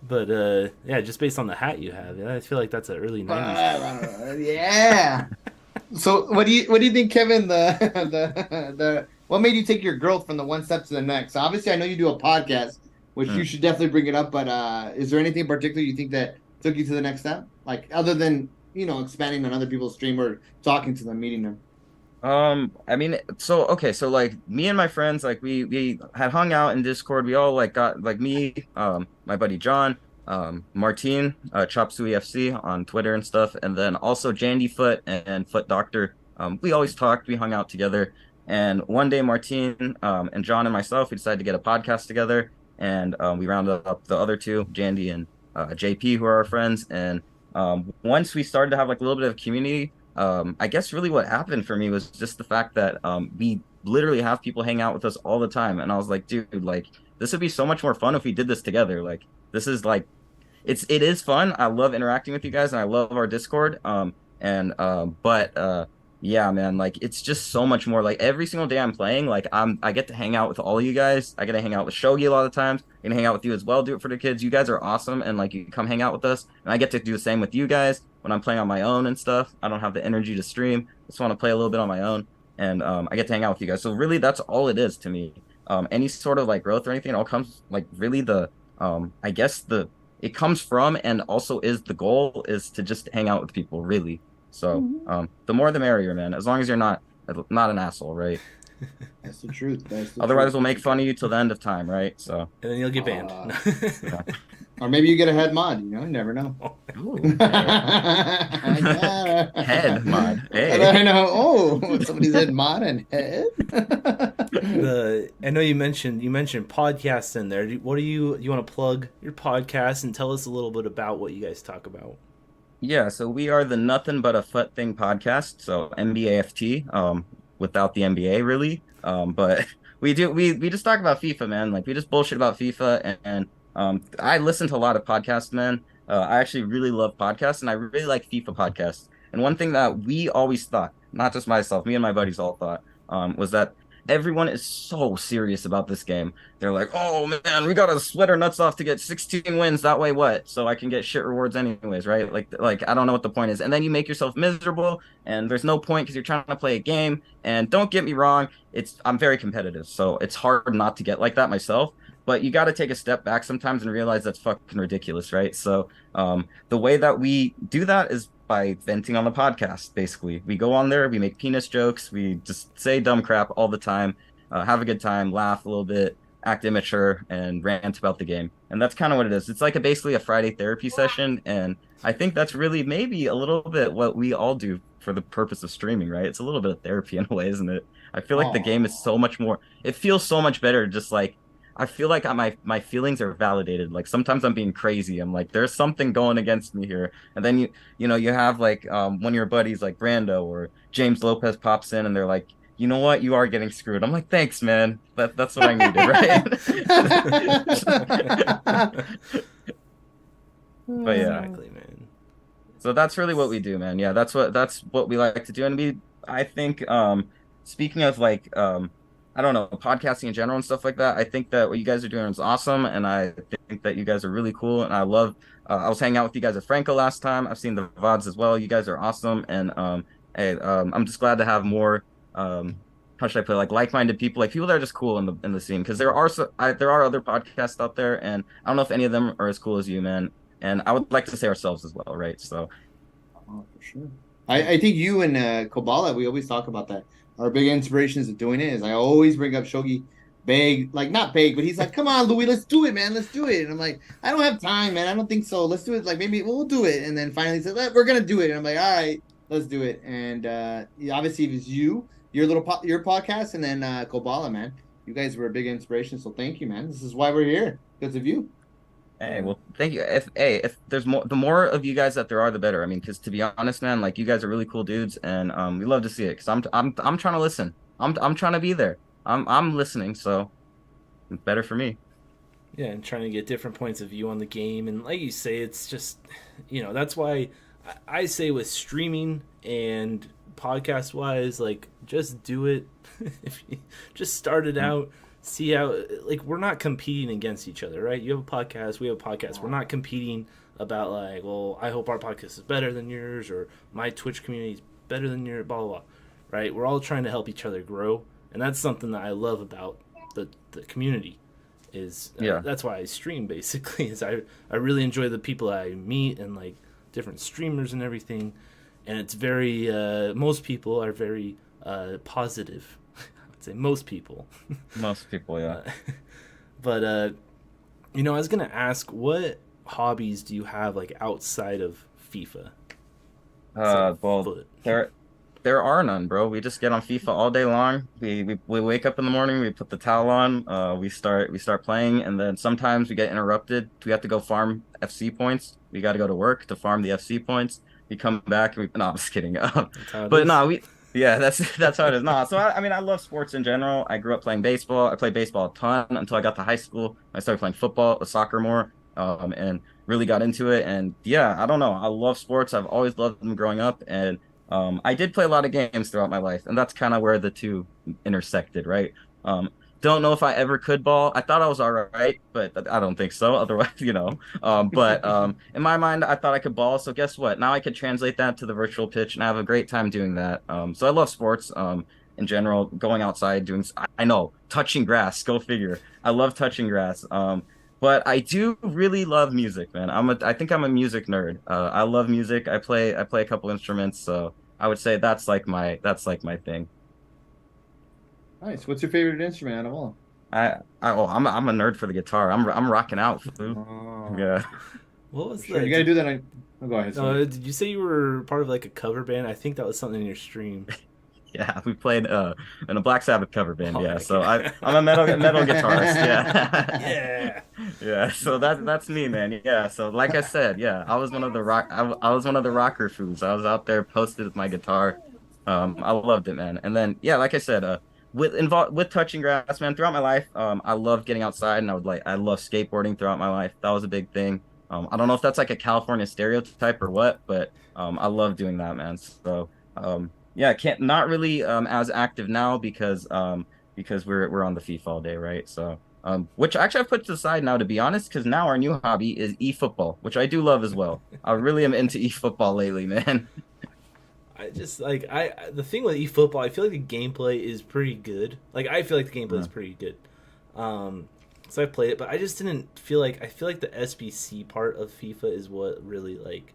S1: But yeah, just based on the hat you have, I feel like that's an early '90s.
S2: Yeah. So what do you think, Kevin? The what made you take your growth from the one step to the next? Obviously, I know you do a podcast, which you should definitely bring it up. But is there anything in particular you think that took you to the next step, like other than expanding on other people's stream or talking to them, meeting them?
S3: I mean, so like me and my friends, like we had hung out in Discord. We all like got like me, my buddy John, Martin, Chop Suey FC on Twitter and stuff, and then also KevinKFUT and Foot Doctor. We always talked, we hung out together, and one day Martin, and John and myself, we decided to get a podcast together, and we rounded up the other two, Jandy and JP, who are our friends, and once we started to have like a little bit of community. I guess really what happened for me was just the fact that we literally have people hang out with us all the time, and I was like, dude, like this would be so much more fun if we did this together. Like this is like it is fun. I love interacting with you guys, and I love our Discord. But yeah, man, like it's just so much more. Like every single day I'm playing, like I get to hang out with all of you guys. I get to hang out with Shogi a lot of times. I can hang out with you as well. Do it for the kids. You guys are awesome, and like you come hang out with us, and I get to do the same with you guys when I'm playing on my own and stuff. I don't have the energy to stream. I just want to play a little bit on my own, and I get to hang out with you guys. So really, that's all it is to me. Any sort of like growth or anything, it all comes like really I guess it comes from and also is the goal is to just hang out with people really. So the more the merrier, man. As long as you're not an asshole, right?
S2: That's the truth.
S3: Otherwise, we'll make fun of you till the end of time, right? So
S1: and then you'll get banned.
S3: yeah.
S2: Or maybe you get a head mod. You never know.
S3: Ooh, head mod. Hey.
S2: I know. Oh, somebody's head mod and head.
S1: I know you mentioned podcasts in there. What do you want to plug your podcast and tell us a little bit about what you guys talk about?
S3: Yeah, so we are the Nothing But a Foot Thing podcast. So MBAFT, without the MBA really. But we just talk about FIFA, man. Like we just bullshit about FIFA, and I listen to a lot of podcasts, man. I actually really love podcasts, and I really like FIFA podcasts. And one thing that we always thought, not just myself, me and my buddies all thought, was that everyone is so serious about this game. They're like, oh man, we gotta sweat our nuts off to get 16 wins. That way, what? So I can get shit rewards anyways, right? Like I don't know what the point is. And then you make yourself miserable, and there's no point because you're trying to play a game. And don't get me wrong, I'm very competitive, so it's hard not to get like that myself. But you got to take a step back sometimes and realize that's fucking ridiculous, right? So the way that we do that is by venting on the podcast, basically. We go on there, we make penis jokes, we just say dumb crap all the time, have a good time, laugh a little bit, act immature, and rant about the game. And that's kind of what it is. It's like basically a Friday therapy session, and I think that's really maybe a little bit what we all do for the purpose of streaming, right? It's a little bit of therapy in a way, isn't it? I feel like the game is so much more, it feels so much better just like, I feel like my feelings are validated. Like sometimes I'm being crazy. I'm like, there's something going against me here. And then you have like one of your buddies like Brando or James Lopez pops in and they're like, you know what, you are getting screwed. I'm like, thanks, man. That's what I needed, right? But yeah,
S1: Exactly, man.
S3: So that's really what we do, man. Yeah, that's what we like to do. And I think speaking of like I don't know, podcasting in general and stuff like that. I think that what you guys are doing is awesome, and I think that you guys are really cool. And I love. I was hanging out with you guys at Franco last time. I've seen the VODs as well. You guys are awesome, and hey, I'm just glad to have more. How should I put it? Like-minded people, like people that are just cool in the scene. Because there are other podcasts out there, and I don't know if any of them are as cool as you, man. And I would like to say ourselves as well, right? So
S2: Oh, for sure. I think you and Kobala, we always talk about that. Our big inspirations of doing it is I always bring up Shogi beg, like not beg, but he's like, come on, Louis, let's do it, man. Let's do it. And I'm like, I don't have time, man. I don't think so. Let's do it. Like maybe we'll do it. And then finally he said, we're gonna do it. And I'm like, all right, let's do it. And obviously it was you, your podcast, and then Kobala, man. You guys were a big inspiration. So thank you, man. This is why we're here. Because of you.
S3: hey, well, thank you. If there's more, the more of you guys that there are, the better. I mean, because to be honest, man, like you guys are really cool dudes, and we love to see it. Because I'm trying to listen. I'm trying to be there. I'm listening, so it's better for me.
S1: Yeah, and trying to get different points of view on the game, and like you say, it's just, that's why I say with streaming and podcast wise, like just do it. If you just start it out, see how, like, we're not competing against each other, right? You have a podcast, we have a podcast. We're not competing about like, well, I hope our podcast is better than yours, or my Twitch community is better than your blah blah blah, right? We're all trying to help each other grow, and that's something that I love about the community. Is
S3: Yeah.
S1: That's why I stream basically. Is I really enjoy the people I meet and like different streamers and everything, and it's very most people are very positive. I'd say most people.
S3: Most people, yeah.
S1: But I was gonna ask, what hobbies do you have like outside of FIFA?
S3: Well,
S1: Foot.
S3: there are none, bro. We just get on FIFA all day long. We wake up in the morning, we put the towel on, we start playing, and then sometimes we get interrupted. We have to go farm FC points. We got to go to work to farm the FC points. We come back, and no, I'm just kidding.
S1: That's how it
S3: But
S1: is.
S3: no, yeah, that's how it is. No, so I mean, I love sports in general. I grew up playing baseball. I played baseball a ton until I got to high school. I started playing football, soccer more, and really got into it. And yeah, I don't know. I love sports. I've always loved them growing up, and I did play a lot of games throughout my life, and that's kind of where the two intersected, right? Um, don't know if I ever could ball. I thought I was all right, but I don't think so. Otherwise, But in my mind, I thought I could ball. So guess what? Now I could translate that to the virtual pitch, and I have a great time doing that. So I love sports. In general, going outside, I know, touching grass. Go figure. I love touching grass. But I do really love music, man. I think I'm a music nerd. I love music. I play a couple instruments, so I would say that's like my thing.
S2: Nice. What's your favorite instrument out of all?
S3: I'm a nerd for the guitar. I'm rocking out, fool.
S2: Oh,
S3: Yeah.
S1: What was
S2: sure.
S1: the?
S2: You got to do that. Oh, go ahead. Sorry.
S1: Did you say you were part of like a cover band? I think that was something in your stream.
S3: Yeah, we played in a Black Sabbath cover band.
S1: Oh
S3: Yeah,
S1: my
S3: so
S1: God.
S3: I'm a metal guitarist. Yeah.
S1: Yeah.
S3: Yeah, so that's me, man. Yeah, so like I said, yeah, I was one of the I was one of the rocker fools. I was out there posted with my guitar. I loved it, man. And then yeah, like I said, with touching grass, man, throughout my life, I loved getting outside, and I love skateboarding throughout my life. That was a big thing. I don't know if that's like a California stereotype or what, but I love doing that, man. So yeah, can't not really as active now because we're on the FIFA all day, right? So which actually I've put to the side now, to be honest, because now our new hobby is e-football, which I do love as well. I really am into e-football lately, man.
S1: I just like the thing with eFootball, I feel like the gameplay is pretty good. Like I feel like the gameplay is pretty good. So I played it, but I just didn't feel like I feel like the SBC part of FIFA is what really like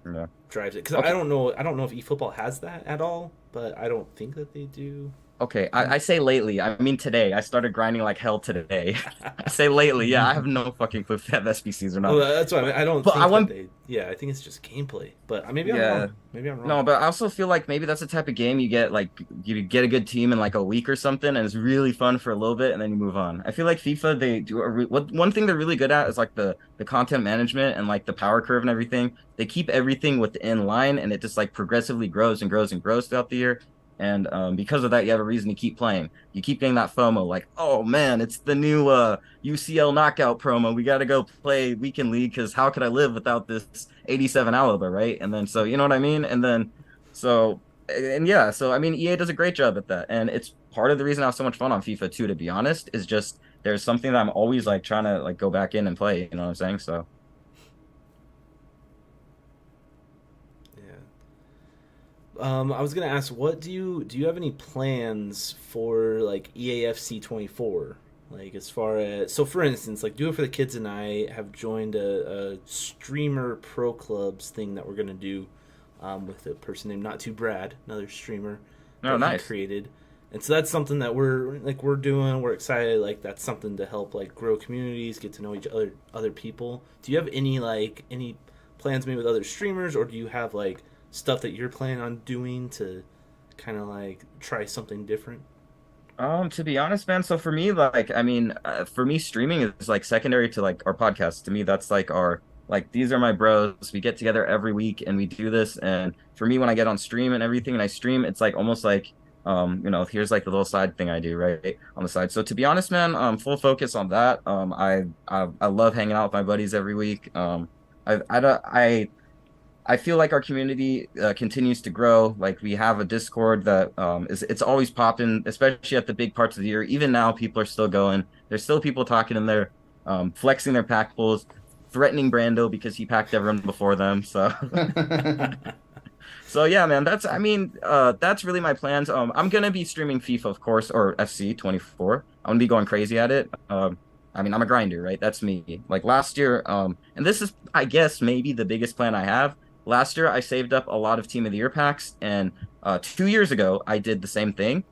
S3: Yeah.
S1: drives it. Because
S3: Okay.
S1: I don't know if eFootball has that at all, but I don't think that they do.
S3: Okay, I say lately. I mean today. I started grinding like hell today. I say lately. Yeah, I have no fucking clue if they have SBCs or
S1: Well,
S3: not.
S1: that's why I don't
S3: But
S1: think
S3: I want.
S1: that they. Yeah, I think it's just gameplay. But maybe I'm
S3: Yeah.
S1: wrong. Maybe I'm wrong.
S3: No, but I also feel like maybe that's the type of game you get like you get a good team in like a week or something, and it's really fun for a little bit, and then you move on. I feel like FIFA they do one thing they're really good at is like the content management and like the power curve and everything. They keep everything within line, and it just like progressively grows and grows and grows throughout the year. And because of that, you have a reason to keep playing. You keep getting that FOMO, like, oh man, it's the new UCL knockout promo. We got to go play Weekend League because how could I live without this 87 Alaba, right? And then so you know what I mean. And then so and yeah, so I mean, EA does a great job at that, and it's part of the reason I have so much fun on FIFA too. To be honest, is just there's something that I'm always like trying to like go back in and play. You know what I'm saying? So
S1: Yeah. I was gonna ask, what do you have any plans for like EAFC 24? Like as far as so, for instance, like Do It For The Kids and I have joined a streamer pro clubs thing that we're gonna do with a person named Not Too Brad, another streamer
S3: no,
S1: that he
S3: nice.
S1: created, and so that's something that we're doing. We're excited. Like that's something to help like grow communities, get to know each other people. Do you have any plans made with other streamers, or do you have like stuff that you're planning on doing to kind of like try something different?
S3: To be honest, man, so for me, like, I mean, for me, streaming is like secondary to like our podcast. To me, that's like our like these are my bros. We get together every week and we do this. And for me, when I get on stream and everything and I stream, it's like almost like here's like the little side thing I do right on the side. So to be honest, man, full focus on that. I love hanging out with my buddies every week. I feel like our community continues to grow. Like we have a Discord that it's always popping, especially at the big parts of the year. Even now, people are still going. There's still people talking in there, flexing their pack pulls, threatening Brando because he packed everyone before them. So so yeah, man, that's really my plans. I'm gonna be streaming FIFA, of course, or FC 24. I'm gonna be going crazy at it. I mean, I'm a grinder, right? That's me. Like last year, and this is, I guess, maybe the biggest plan I have. Last year, I saved up a lot of Team of the Year packs, and 2 years ago, I did the same thing.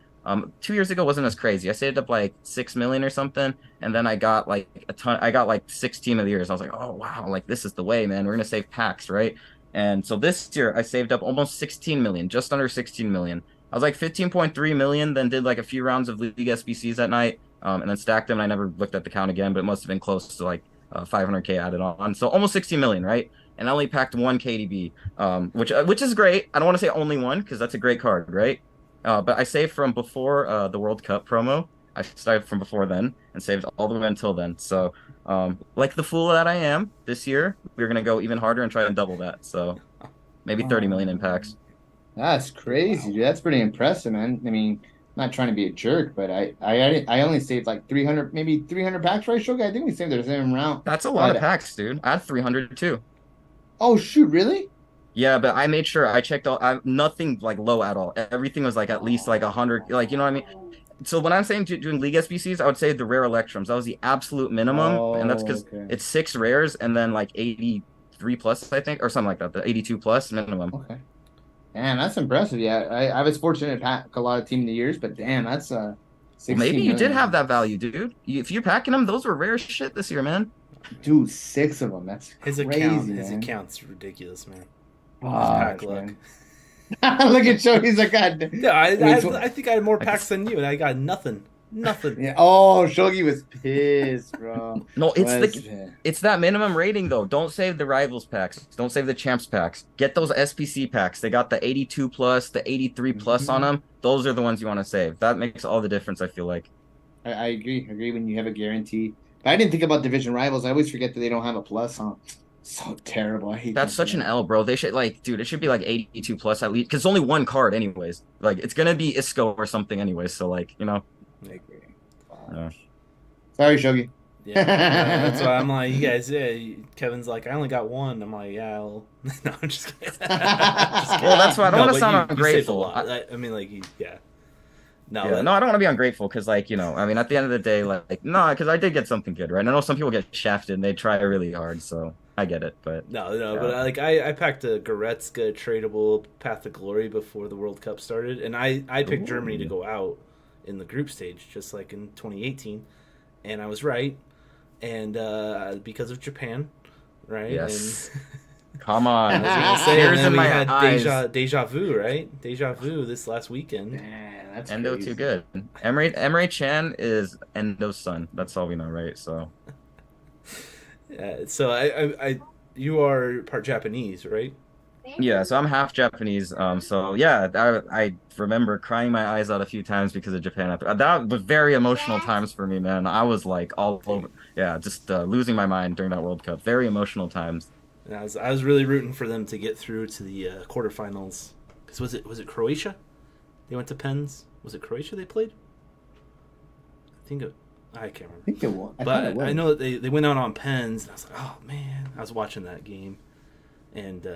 S3: 2 years ago wasn't as crazy. I saved up like 6 million or something, and then I got like a ton. I got like 6 Team of the Years. I was like, oh wow, like this is the way, man. We're gonna save packs, right? And so this year, I saved up almost 16 million, just under 16 million. I was like 15.3 million, then did like a few rounds of League SBCs at night, and then stacked them. And I never looked at the count again, but it must have been close to like 500K added on. So almost 16 million, right? And I only packed one KDB, which is great. I don't want to say only one because that's a great card, right? But I saved from before the World Cup promo. I started from before then and saved all the way until then. So, like the fool that I am, this year we're gonna go even harder and try and double that. So maybe 30 million
S2: Oh,
S3: impacts.
S2: that's crazy, dude. That's pretty impressive, man. I mean, not trying to be a jerk, but I only saved like 300, maybe 300 packs, right, Shogun? I think we saved the same amount.
S3: That's a lot of
S2: But
S3: packs, dude. I had 300 too.
S2: oh shoot, really?
S3: Yeah, but I made sure I checked all. Nothing like low at all. Everything was like at least like 100. Like you know what I mean? So when I'm saying doing League SBCs, I would say the rare electrums. That was the absolute minimum, and that's
S2: Oh,
S3: because
S2: okay.
S3: it's six rares and then like 83 plus, I think, or something like that. The 82 plus minimum.
S2: Okay. Damn, that's impressive. Yeah, I was fortunate to pack a lot of team of the years, but damn, that's
S3: Well, maybe
S2: 16
S3: you did have
S2: million.
S3: that value, dude. If you're packing them, those were rare as shit this year, man.
S2: Dude, six of them. That's crazy,
S1: His
S2: man.
S1: account's ridiculous, man. His pack
S2: Gosh,
S1: luck.
S2: man. Look at Joe. He's like, God.
S1: Yeah,
S2: Wait, so,
S1: I think I had more
S3: I
S1: packs than you, and I got nothing. Nothing.
S2: yeah. Oh, Shogi was pissed, bro.
S3: No,
S2: Was
S3: it's that minimum rating though. Don't save the rivals packs. Don't save the champs packs. Get those SPC packs. They got the 82 plus, the 83 plus on
S2: Mhm.
S3: them. Those are the ones you want to save. That makes all the difference, I feel like.
S2: I agree. I agree when you have a guarantee. But I didn't think about division rivals. I always forget that they don't have a plus, huh? So terrible. I hate
S3: That's
S2: that for
S3: such an
S2: them.
S3: L, bro. They should like, dude, it should be like 82 plus at least because it's only one card anyways. Like it's gonna be Isco or something anyways. So like,
S2: I agree.
S3: yeah.
S2: Gosh. Sorry, Shogi.
S1: Yeah, that's why I'm like, you guys. Yeah, Kevin's like, I only got one. I'm like, yeah, well, no, I'm just kidding. Just
S3: Well,
S1: kidding.
S3: that's why I don't
S1: No,
S3: want to
S1: but
S3: sound
S1: you saved a
S3: ungrateful.
S1: lot. I mean, like, yeah, no,
S3: Yeah, no, I don't want to be ungrateful because, like, I mean, at the end of the day, like, no, because I did get something good, right? I know some people get shafted and they try really hard, so I get it. But
S1: no,
S3: yeah,
S1: but like, I packed a Goretzka tradable Path to Glory before the World Cup started, and I picked Germany to
S3: ooh,
S1: go out in the group stage, just like in 2018, and I was right, and because of Japan, right, and.
S3: yes, come
S1: I
S3: on,
S1: was gonna say, and
S3: tears
S1: then
S3: in
S1: we
S3: my
S1: had
S3: eyes.
S1: deja vu, right? Deja vu this last weekend.
S2: Man, that's
S3: Endo too
S2: crazy.
S3: good. Emery Chan is Endo's son. That's all we know, right? So
S1: So you are part Japanese, right?
S3: yeah, so I'm half Japanese. So yeah, I remember crying my eyes out a few times because of Japan. That was very emotional times for me, man. I was like all over, yeah, just losing my mind during that World Cup. Very emotional times.
S1: And I was really rooting for them to get through to the quarterfinals Because was it Croatia? They went to Pens. Was it Croatia they played? I can't remember.
S2: I think it was.
S1: But I know that they went out on Pens, and I was like, oh man, I was watching that game, and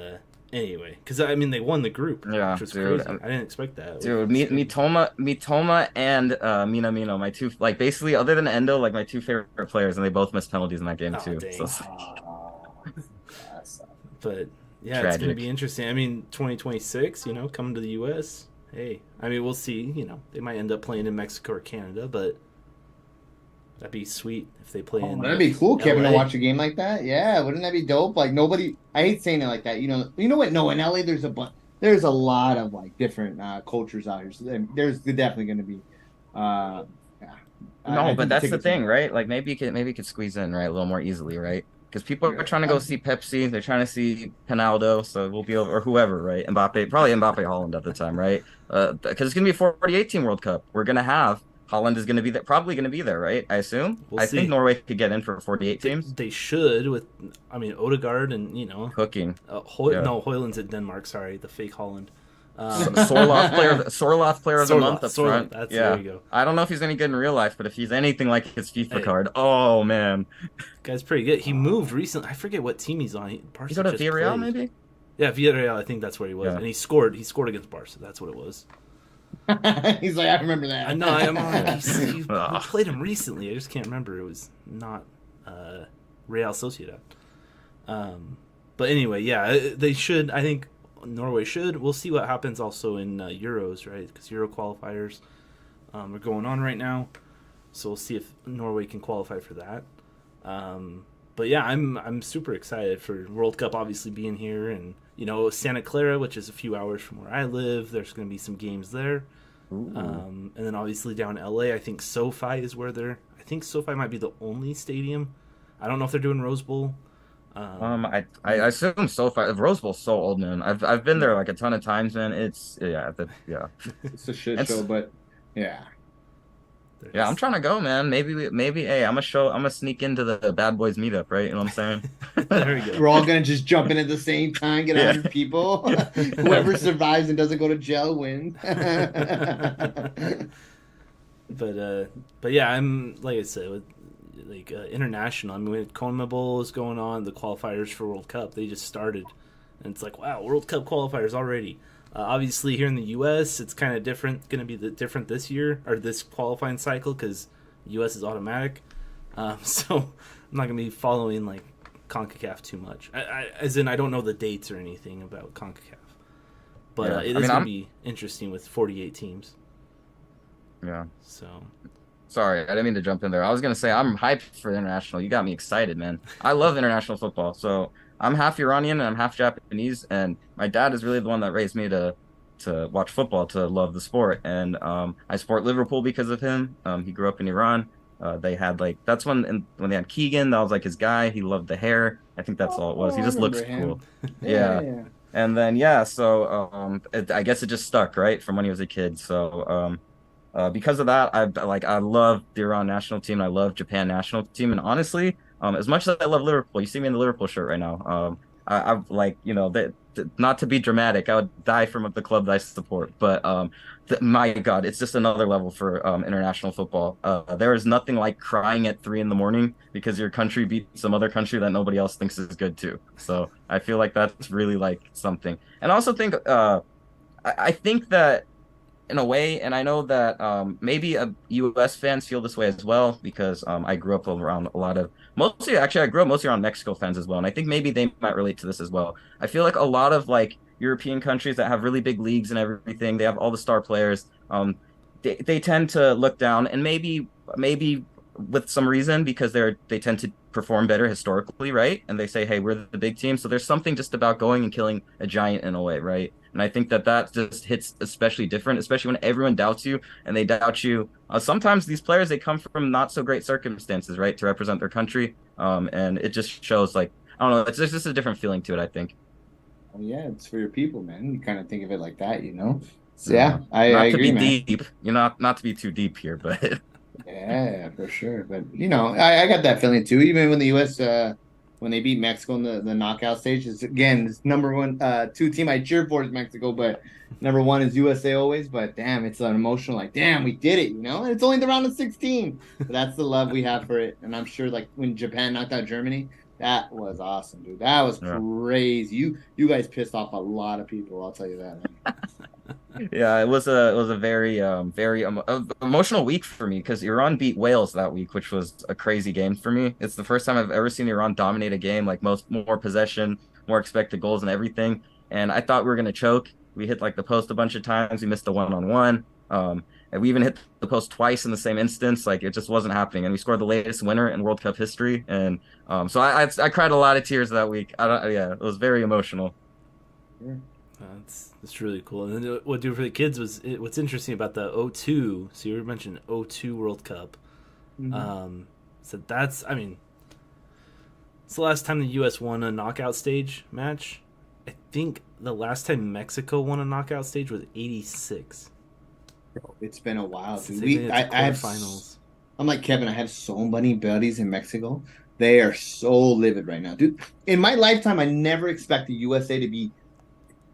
S1: anyway, because I mean they won the group, which was crazy. I didn't expect that.
S3: Dude, Mitoma and Minamino, my two, like basically other than Endo, like my two favorite players, and they both missed penalties in that game too.
S1: Dang.
S3: So,
S1: but yeah,
S3: tragic.
S1: It's going to be interesting. I mean, 2026, coming to the U.S. Hey, I mean, we'll see. They might end up playing in Mexico or Canada, but that'd be sweet if they play in.
S2: That'd be cool, Kevin,
S1: LA.
S2: to watch a game like that. Yeah, wouldn't that be dope? Like nobody, I hate saying it like that. You know what? No, in LA, there's a lot of like different cultures out here. So there's definitely going to be.
S3: No, but that's the thing, right? Like maybe you could squeeze in, right, a little more easily, right? Because people are trying to go see Pepsi, they're trying to see Penaldo, so we'll be over, or whoever, right? Mbappe, probably Mbappe Holland at the time, right? Because it's gonna be a 48 team World Cup. We're gonna have Holland is gonna be there, probably gonna be there, right? I assume.
S1: We'll see.
S3: Think Norway could get in for 48 teams.
S1: They should with, Odegaard and
S3: Cooking.
S1: No, Højlund's in Denmark. Sorry, the fake Holland.
S3: Sorloth player of the month up front.
S1: There you go.
S3: I don't know if he's any good in real life, but if he's anything like his FIFA card, oh man,
S1: guy's pretty good. He moved recently. I forget what team he's on.
S3: He's got a Villarreal, maybe.
S1: Yeah, Villarreal. I think that's where he was, and he scored. He scored against Barca. That's what it was.
S2: He's like, I remember that.
S1: I know. He played him recently. I just can't remember. It was not Real Sociedad. But anyway, yeah, they should. I think Norway should. We'll see what happens also in Euros, right? Because Euro qualifiers are going on right now, so we'll see if Norway can qualify for that. But yeah, I'm super excited for World Cup obviously being here, and Santa Clara, which is a few hours from where I live. There's going to be some games there, and then obviously down in LA, I think SoFi is where they're. I think SoFi might be the only stadium. I don't know if they're doing Rose Bowl.
S3: I assume SoFi. Rose Bowl's so old, man. I've been there like a ton of times, man. It's
S2: It's a shit show, but yeah.
S3: Yeah, I'm trying to go, man. Maybe. Hey, I'm gonna sneak into the Bad Boys meetup, right? You know what I'm saying?
S1: There we go.
S2: We're all gonna just jump in at the same time, get 100 people. Whoever survives and doesn't go to jail wins.
S1: But yeah, I'm like I said with international. I mean, we had CONMEBOL is going on. The qualifiers for World Cup they just started, and it's like wow, World Cup qualifiers already. Obviously, here in the U.S., it's kind of different. Going to be different this year or this qualifying cycle because U.S. is automatic. So I'm not going to be following like CONCACAF too much. I don't know the dates or anything about CONCACAF, but it is going to be interesting with 48 teams.
S3: Yeah.
S1: So.
S3: Sorry, I didn't mean to jump in there. I was going to say I'm hyped for international. You got me excited, man. I love international football. So I'm half Iranian and I'm half Japanese, and my dad is really the one that raised me to watch football, to love the sport. And I support Liverpool because of him. He grew up in Iran. They had that's when they had Keegan. That was like his guy. He loved the hair. I think that's all it was. He just looks cool. Yeah. And then so I guess it just stuck right from when he was a kid. So. Because of that, I love the Iran national team. I love Japan national team, and honestly, as much as I love Liverpool, you see me in the Liverpool shirt right now. I like not to be dramatic, I would die from the club that I support. But my God, it's just another level for international football. There is nothing like crying at 3 a.m. because your country beat some other country that nobody else thinks is good too. So I feel like that's really like something. And I also think I think that. In a way, and I know that maybe U.S. fans feel this way as well because I grew up around a lot of I grew up mostly around Mexico fans as well, and I think maybe they might relate to this as well. I feel like a lot of European countries that have really big leagues and everything, they have all the star players. They tend to look down, and maybe with some reason because they tend to perform better historically, right? And they say, hey, we're the big team, so there's something just about going and killing a giant in a way, right? And I think that just hits especially different, especially when everyone doubts you and they doubt you. Sometimes these players, they come from not so great circumstances, right, to represent their country. And it just shows I don't know, it's just a different feeling to it, I think.
S2: Well, yeah, it's for your people, man. You kind of think of it like that, So, yeah, I agree, man.
S3: Deep, not to be too deep here, but.
S2: Yeah, for sure. But, I got that feeling too. Even when the U.S. when they beat Mexico in the knockout stage. It's, again, it's number one, two team I cheer for is Mexico, but number one is USA always. But damn, it's an emotional, like, damn, we did it, you know? And it's only the round of 16. But that's the love we have for it. And I'm sure, like, when Japan knocked out Germany, that was awesome, dude. That was crazy. You guys pissed off a lot of people, I'll tell you that, man.
S3: Yeah, it was a very emotional week for me because Iran beat Wales that week, which was a crazy game for me. It's the first time I've ever seen Iran dominate a game, like more possession, more expected goals and everything. And I thought we were gonna choke. We hit like the post a bunch of times. We missed the 1-on-1. And we even hit the post twice in the same instance. Like it just wasn't happening. And we scored the latest winner in World Cup history. And so I cried a lot of tears that week. Yeah, it was very emotional.
S1: That's really cool. And then what do for the kids was what's interesting about the 02. So you mentioned 02 World Cup. Mm-hmm. So that's, I mean, it's the last time the U.S. won a knockout stage match. I think the last time Mexico won a knockout stage was '86.
S2: It's been a while, dude. I have finals. I'm like Kevin. I have so many buddies in Mexico. They are so livid right now, dude. In my lifetime, I never expect the USA to be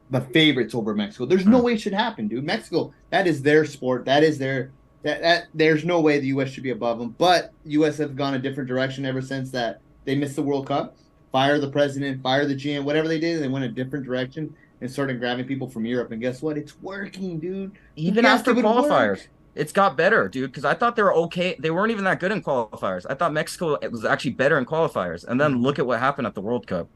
S2: the favorites over Mexico. There's no way it should happen, dude. Mexico, that is their sport. That is their that. There's no way the U.S. should be above them. But U.S. have gone a different direction ever since that they missed the World Cup. Fire the president, fire the GM, whatever they did, they went a different direction and started grabbing people from Europe. And guess what? It's working, dude.
S3: Even after qualifiers, it's got better, dude. Because I thought they were okay. They weren't even that good in qualifiers. I thought Mexico was actually better in qualifiers. And then look at what happened at the World Cup.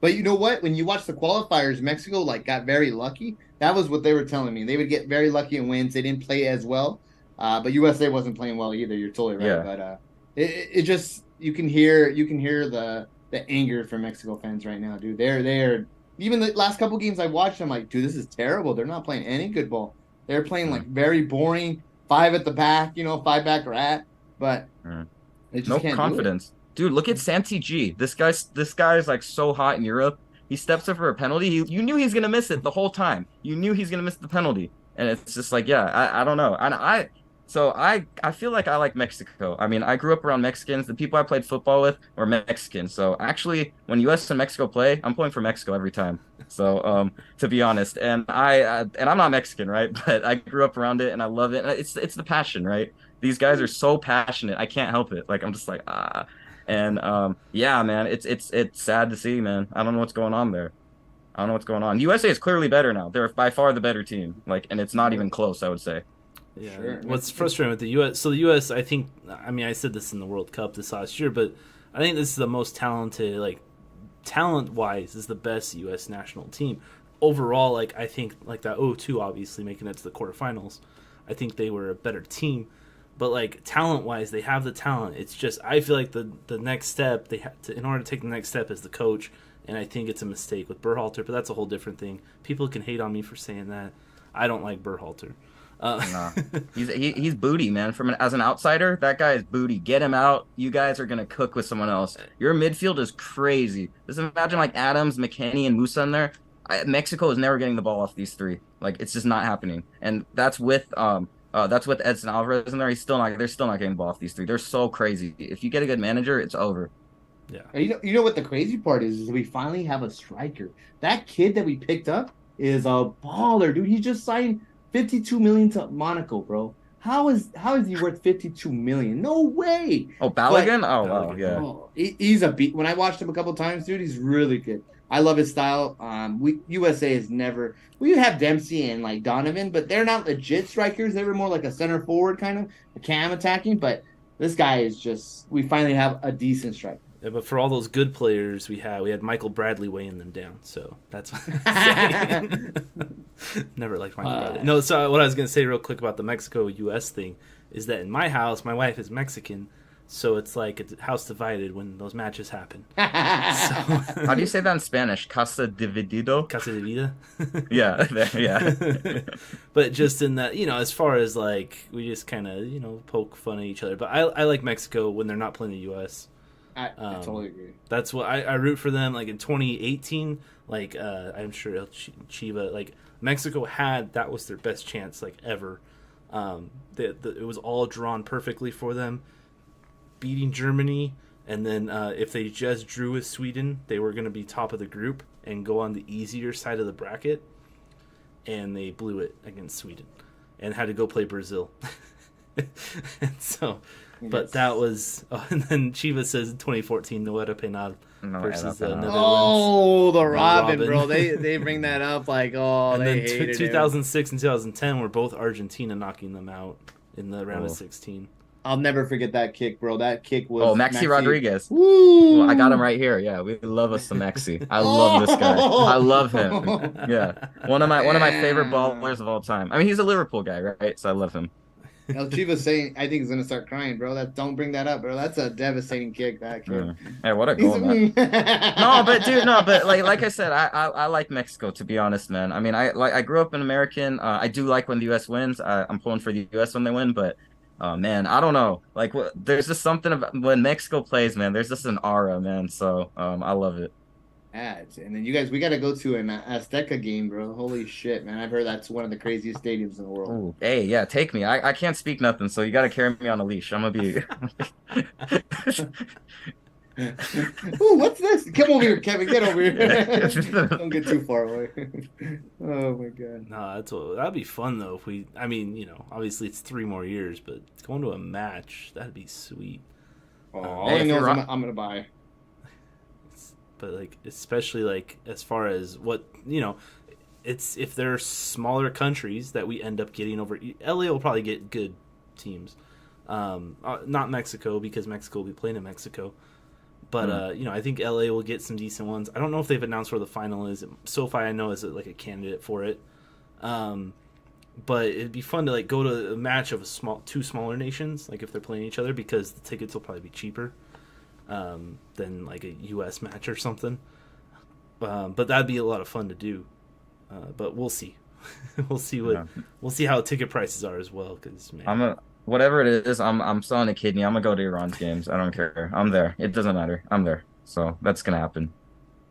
S2: But you know what? When you watch the qualifiers, Mexico like got very lucky. That was what they were telling me. They would get very lucky in wins. They didn't play as well, but USA wasn't playing well either. You're totally right. Yeah. But it just you can hear the anger from Mexico fans right now, dude. They're even the last couple games I watched. I'm like, dude, this is terrible. They're not playing any good ball. They're playing like very boring 5 at the back, 5 back rat. But they just can't
S3: confidence. Dude, look at Santi G. This guy's like so hot in Europe. He steps up for a penalty. You knew he's gonna miss it the whole time. You knew he's gonna miss the penalty, and it's just like, yeah, I don't know. And I feel like I like Mexico. I mean, I grew up around Mexicans. The people I played football with were Mexicans. So actually, when U.S. and Mexico play, I'm pulling for Mexico every time. So to be honest, and I'm not Mexican, right? But I grew up around it, and I love it. And it's the passion, right? These guys are so passionate. I can't help it. Like I'm just like ah. And yeah, man, it's sad to see, man. I don't know what's going on there. I don't know what's going on. USA is clearly better now. They're by far the better team. Like, and it's not even close, I would say.
S1: Yeah. Sure. What's frustrating with the U.S. So the U.S. I think. I mean, I said this in the World Cup this last year, but I think this is the most talented, like talent-wise, is the best U.S. national team overall. Like I think, like that 02 obviously making it to the quarterfinals. I think they were a better team. But like talent-wise, they have the talent. It's just I feel like the next step they have to, in order to take the next step, is the coach, and I think it's a mistake with Berhalter. But that's a whole different thing. People can hate on me for saying that. I don't like Berhalter.
S3: Nah. He's booty, man. As an outsider, that guy is booty. Get him out. You guys are gonna cook with someone else. Your midfield is crazy. Just imagine like Adams, McKennie, and Musa in there. Mexico is never getting the ball off these three. Like it's just not happening. And that's with Edson Alvarez in there. They're still not getting the ball off these three. They're so crazy. If you get a good manager, it's over.
S2: Yeah. You know what the crazy part is we finally have a striker. That kid that we picked up is a baller, dude. He just signed $52 million to Monaco, bro. How is he worth $52 million? No way.
S3: Oh, Balogun? Wow, yeah.
S2: He's a beat. When I watched him a couple times, dude, he's really good. I love his style. USA is never. We have Dempsey and like Donovan, but they're not legit strikers. They were more like a center forward kind of a cam attacking. But this guy is just. We finally have a decent striker.
S1: Yeah, but for all those good players we had Michael Bradley weighing them down. So that's what never liked Michael Bradley. No, so what I was gonna say real quick about the Mexico-US thing is that in my house, my wife is Mexican. So it's like it's house divided when those matches happen.
S3: How do you say that in Spanish? Casa dividido?
S1: Casa dividida?
S3: Yeah.
S1: But just in that, as far as like, we just kind of, poke fun at each other. But I like Mexico when they're not playing the U.S.
S2: I totally agree.
S1: That's what I root for them. Like in 2018, like I'm sure El Chiva, like Mexico that was their best chance like ever. It was all drawn perfectly for them. Beating Germany, And then if they just drew with Sweden, they were going to be top of the group and go on the easier side of the bracket. And they blew it against Sweden and had to go play Brazil. And so, but that was, and then Chivas says in 2014, no era penal versus the Netherlands.
S2: Oh, the Robin, bro. They bring that up like, oh,
S1: and
S2: they
S1: then
S2: hated
S1: 2006 and 2010 were both Argentina knocking them out in the round of 16.
S2: I'll never forget that kick, bro. That kick was
S3: Maxi Rodriguez.
S2: Woo!
S3: Well, I got him right here. Yeah, we love us some Maxi. I love this guy. I love him. Yeah, one of my favorite ballers of all time. I mean, he's a Liverpool guy, right? So I love him.
S2: El Chiva's saying, I think he's gonna start crying, bro. Don't bring that up, bro. That's a devastating kick, that kid.
S3: Hey, what a goal, man. but like I said, I like Mexico, to be honest, man. I mean, I grew up an American. I do like when the U.S. wins. I'm pulling for the U.S. when they win, but man, I don't know. Like, there's just something about when Mexico plays, man. There's just an aura, man. So I love it.
S2: Yeah, and then you guys, we got to go to an Azteca game, bro. Holy shit, man! I've heard that's one of the craziest stadiums in the world.
S3: Ooh, hey, yeah, take me. I can't speak nothing, so you got to carry me on a leash. I'm gonna be.
S2: Ooh, what's this? Come over here, Kevin. Get over here. Don't get too far away. Oh my god.
S1: No, that'd be fun though. If we, I mean, you know, obviously it's 3 more years, but going to a match, that'd be sweet.
S2: Oh, all I know is I'm gonna buy.
S1: But like, especially like as far as what, you know, it's if there are smaller countries that we end up getting over. LA will probably get good teams, not Mexico, because Mexico will be playing in Mexico. But you know, I think LA will get some decent ones. I don't know if they've announced where the final is. SoFi, I know, is like a candidate for it. But it'd be fun to like go to a match of two smaller nations, like if they're playing each other, because the tickets will probably be cheaper than like a U.S. match or something. But that'd be a lot of fun to do. But we'll see. We'll see how ticket prices are as well. Because
S3: whatever it is, I'm selling a kidney. I'm gonna go to Iran's games. I don't care. I'm there. It doesn't matter. I'm there. So that's gonna happen.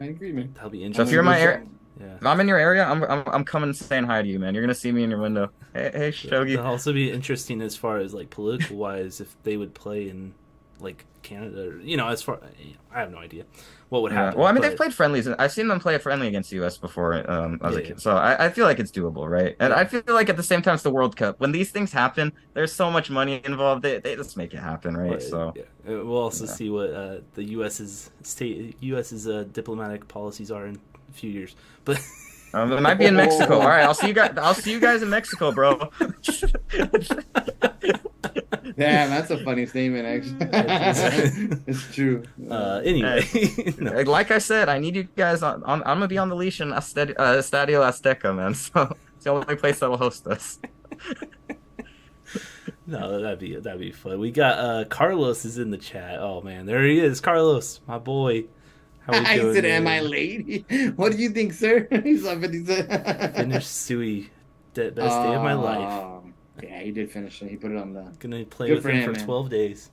S2: I agree, man.
S1: That'll be
S3: interesting. So if you're in my area, if I'm in your area, I'm coming and saying hi to you, man. You're gonna see me in your window. Hey, Shogi.
S1: It'll also be interesting as far as like political wise, if they would play in like Canada, you know, as far, I have no idea what would happen.
S3: Well, I mean, they've played friendlies. I've seen them play a friendly against the U.S. before as a kid. So I feel like it's doable, right? And I feel like at the same time, it's the World Cup. When these things happen, there's so much money involved. They just make it happen, right? So
S1: we'll also see what the U.S.'s diplomatic policies are in a few years, but.
S3: It might be in Mexico. All right, I'll see you guys in Mexico, bro.
S2: Damn, that's a funny statement, actually. It's true.
S1: Anyway,
S3: like I said, I need you guys on. I'm gonna be on the leash in Estadio Azteca, man. So it's the only place that will host us.
S1: No, that'd be fun. We got Carlos is in the chat. Oh man, there he is, Carlos, my boy.
S2: How we doing? I said, "Am I late? What do you think, sir?" He's up and he said,
S1: "Finish Suey, best day of my life."
S2: Yeah, he did finish it. He put it on the.
S1: Gonna play with him for 12 days.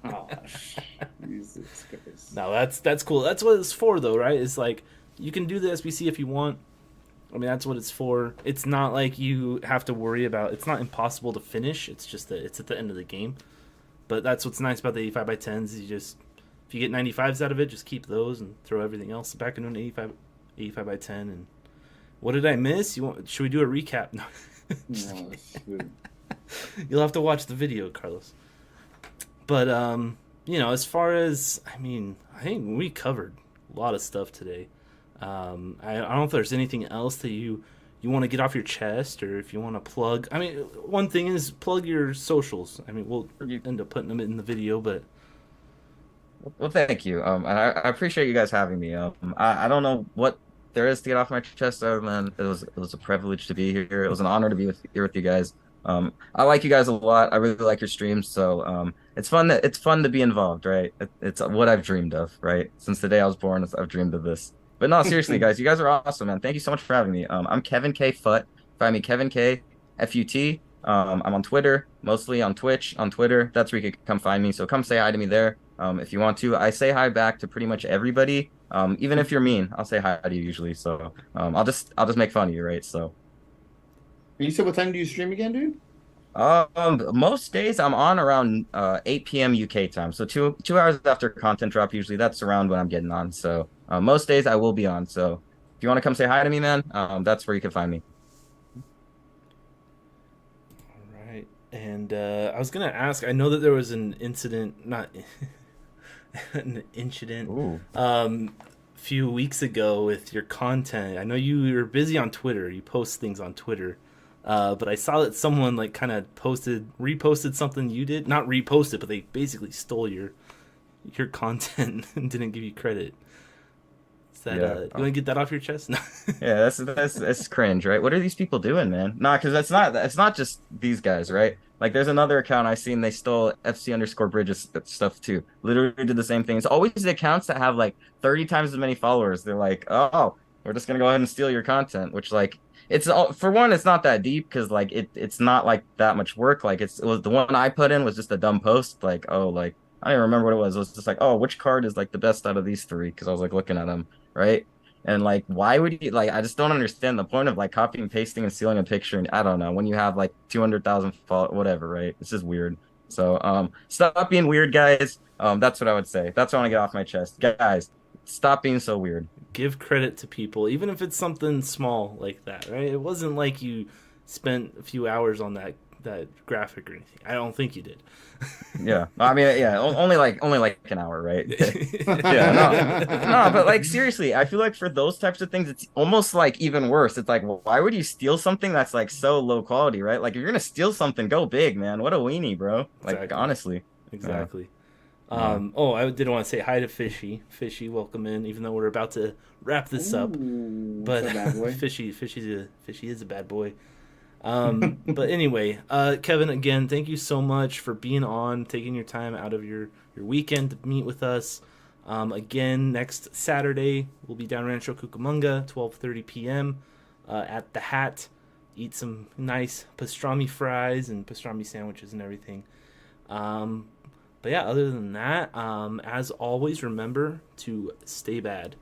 S2: Oh, Jesus Christ!
S1: No, that's cool. That's what it's for, though, right? It's like you can do the SBC if you want. I mean, that's what it's for. It's not like you have to worry about. It's not impossible to finish. It's just that it's at the end of the game. But that's what's nice about the 85x10s. Is you just. If you get 95s out of it, just keep those and throw everything else back into an 85x10. And what did I miss? Should we do a recap? No.
S2: No,
S1: you'll have to watch the video, Carlos. But you know, as far as I think we covered a lot of stuff today. I don't know if there's anything else that you want to get off your chest, or if you want to plug. I mean, one thing is plug your socials. I mean, we'll end up putting them in the video, but.
S3: Well, thank you. And I appreciate you guys having me. I don't know what there is to get off my chest, other than it was a privilege to be here. It was an honor to be here with you guys. I like you guys a lot. I really like your streams. So it's fun to be involved, right? It's what I've dreamed of, right? Since the day I was born, I've dreamed of this. But no, seriously, guys, you guys are awesome, man. Thank you so much for having me. I'm KevinKFUT. Find me KevinKFUT. I'm on Twitter, mostly on Twitch, on Twitter. That's where you can come find me. So come say hi to me there. If you want to. I say hi back to pretty much everybody. Even if you're mean, I'll say hi to you usually. So I'll just make fun of you, right? So.
S2: You said what time do you stream again, dude?
S3: Most days I'm on around 8 p.m. UK time. So two hours after content drop, usually that's around when I'm getting on. So most days I will be on. So if you want to come say hi to me, man, that's where you can find me.
S1: All right. And I was gonna ask. I know that there was an incident, not an incident,
S3: Ooh.
S1: few weeks ago with your content. I know you were busy on Twitter. You post things on Twitter. But I saw that someone like kind of reposted something you did. Not reposted, but they basically stole your content and didn't give you credit. Is that
S3: Yeah.
S1: you want to get that off your chest? No.
S3: Yeah, that's cringe, right? What are these people doing, man? Nah, because it's not just these guys, right? Like there's another account I seen they stole FC_Bridges stuff too. Literally did the same thing. It's always the accounts that have like 30 times as many followers. They're like, oh, we're just gonna go ahead and steal your content, which like it's all for one, it's not that deep because like it's not like that much work. Like it was the one I put in was just a dumb post, like, oh, like I don't even remember what it was. It was just like, oh, which card is like the best out of these three? Because I was like looking at them, right? And like, why would you like? I just don't understand the point of like copying, pasting, and stealing a picture. And I don't know when you have like 200,000 follow, whatever, right? It's just weird. So, stop being weird, guys. That's what I would say. That's what I want to get off my chest, guys. Stop being so weird.
S1: Give credit to people, even if it's something small like that, right? It wasn't like you spent a few hours on that graphic or anything. I don't think you did.
S3: Yeah, I mean, yeah, only like an hour, right? Yeah, no, but like seriously, I feel like for those types of things, it's almost like even worse. It's like, well, why would you steal something that's like so low quality, right? Like if you're gonna steal something, go big, man. What a weenie, bro. Like
S1: Exactly.
S3: honestly, yeah,
S1: Exactly.
S3: yeah.
S1: Oh, I did want to say hi to Fishy. Fishy, welcome in. Even though we're about to wrap this up,
S2: Ooh,
S1: but
S2: what's up, bad boy?
S1: Fishy is a bad boy. But anyway, Kevin, again, thank you so much for being on, taking your time out of your weekend to meet with us. Again, next Saturday we'll be down Rancho Cucamonga, 12:30 p.m. At the Hat. Eat some nice pastrami fries and pastrami sandwiches and everything. Um, but yeah, other than that, as always, remember to stay bad.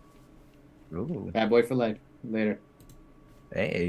S3: Ooh,
S2: Bad boy for life. Later.
S3: hey.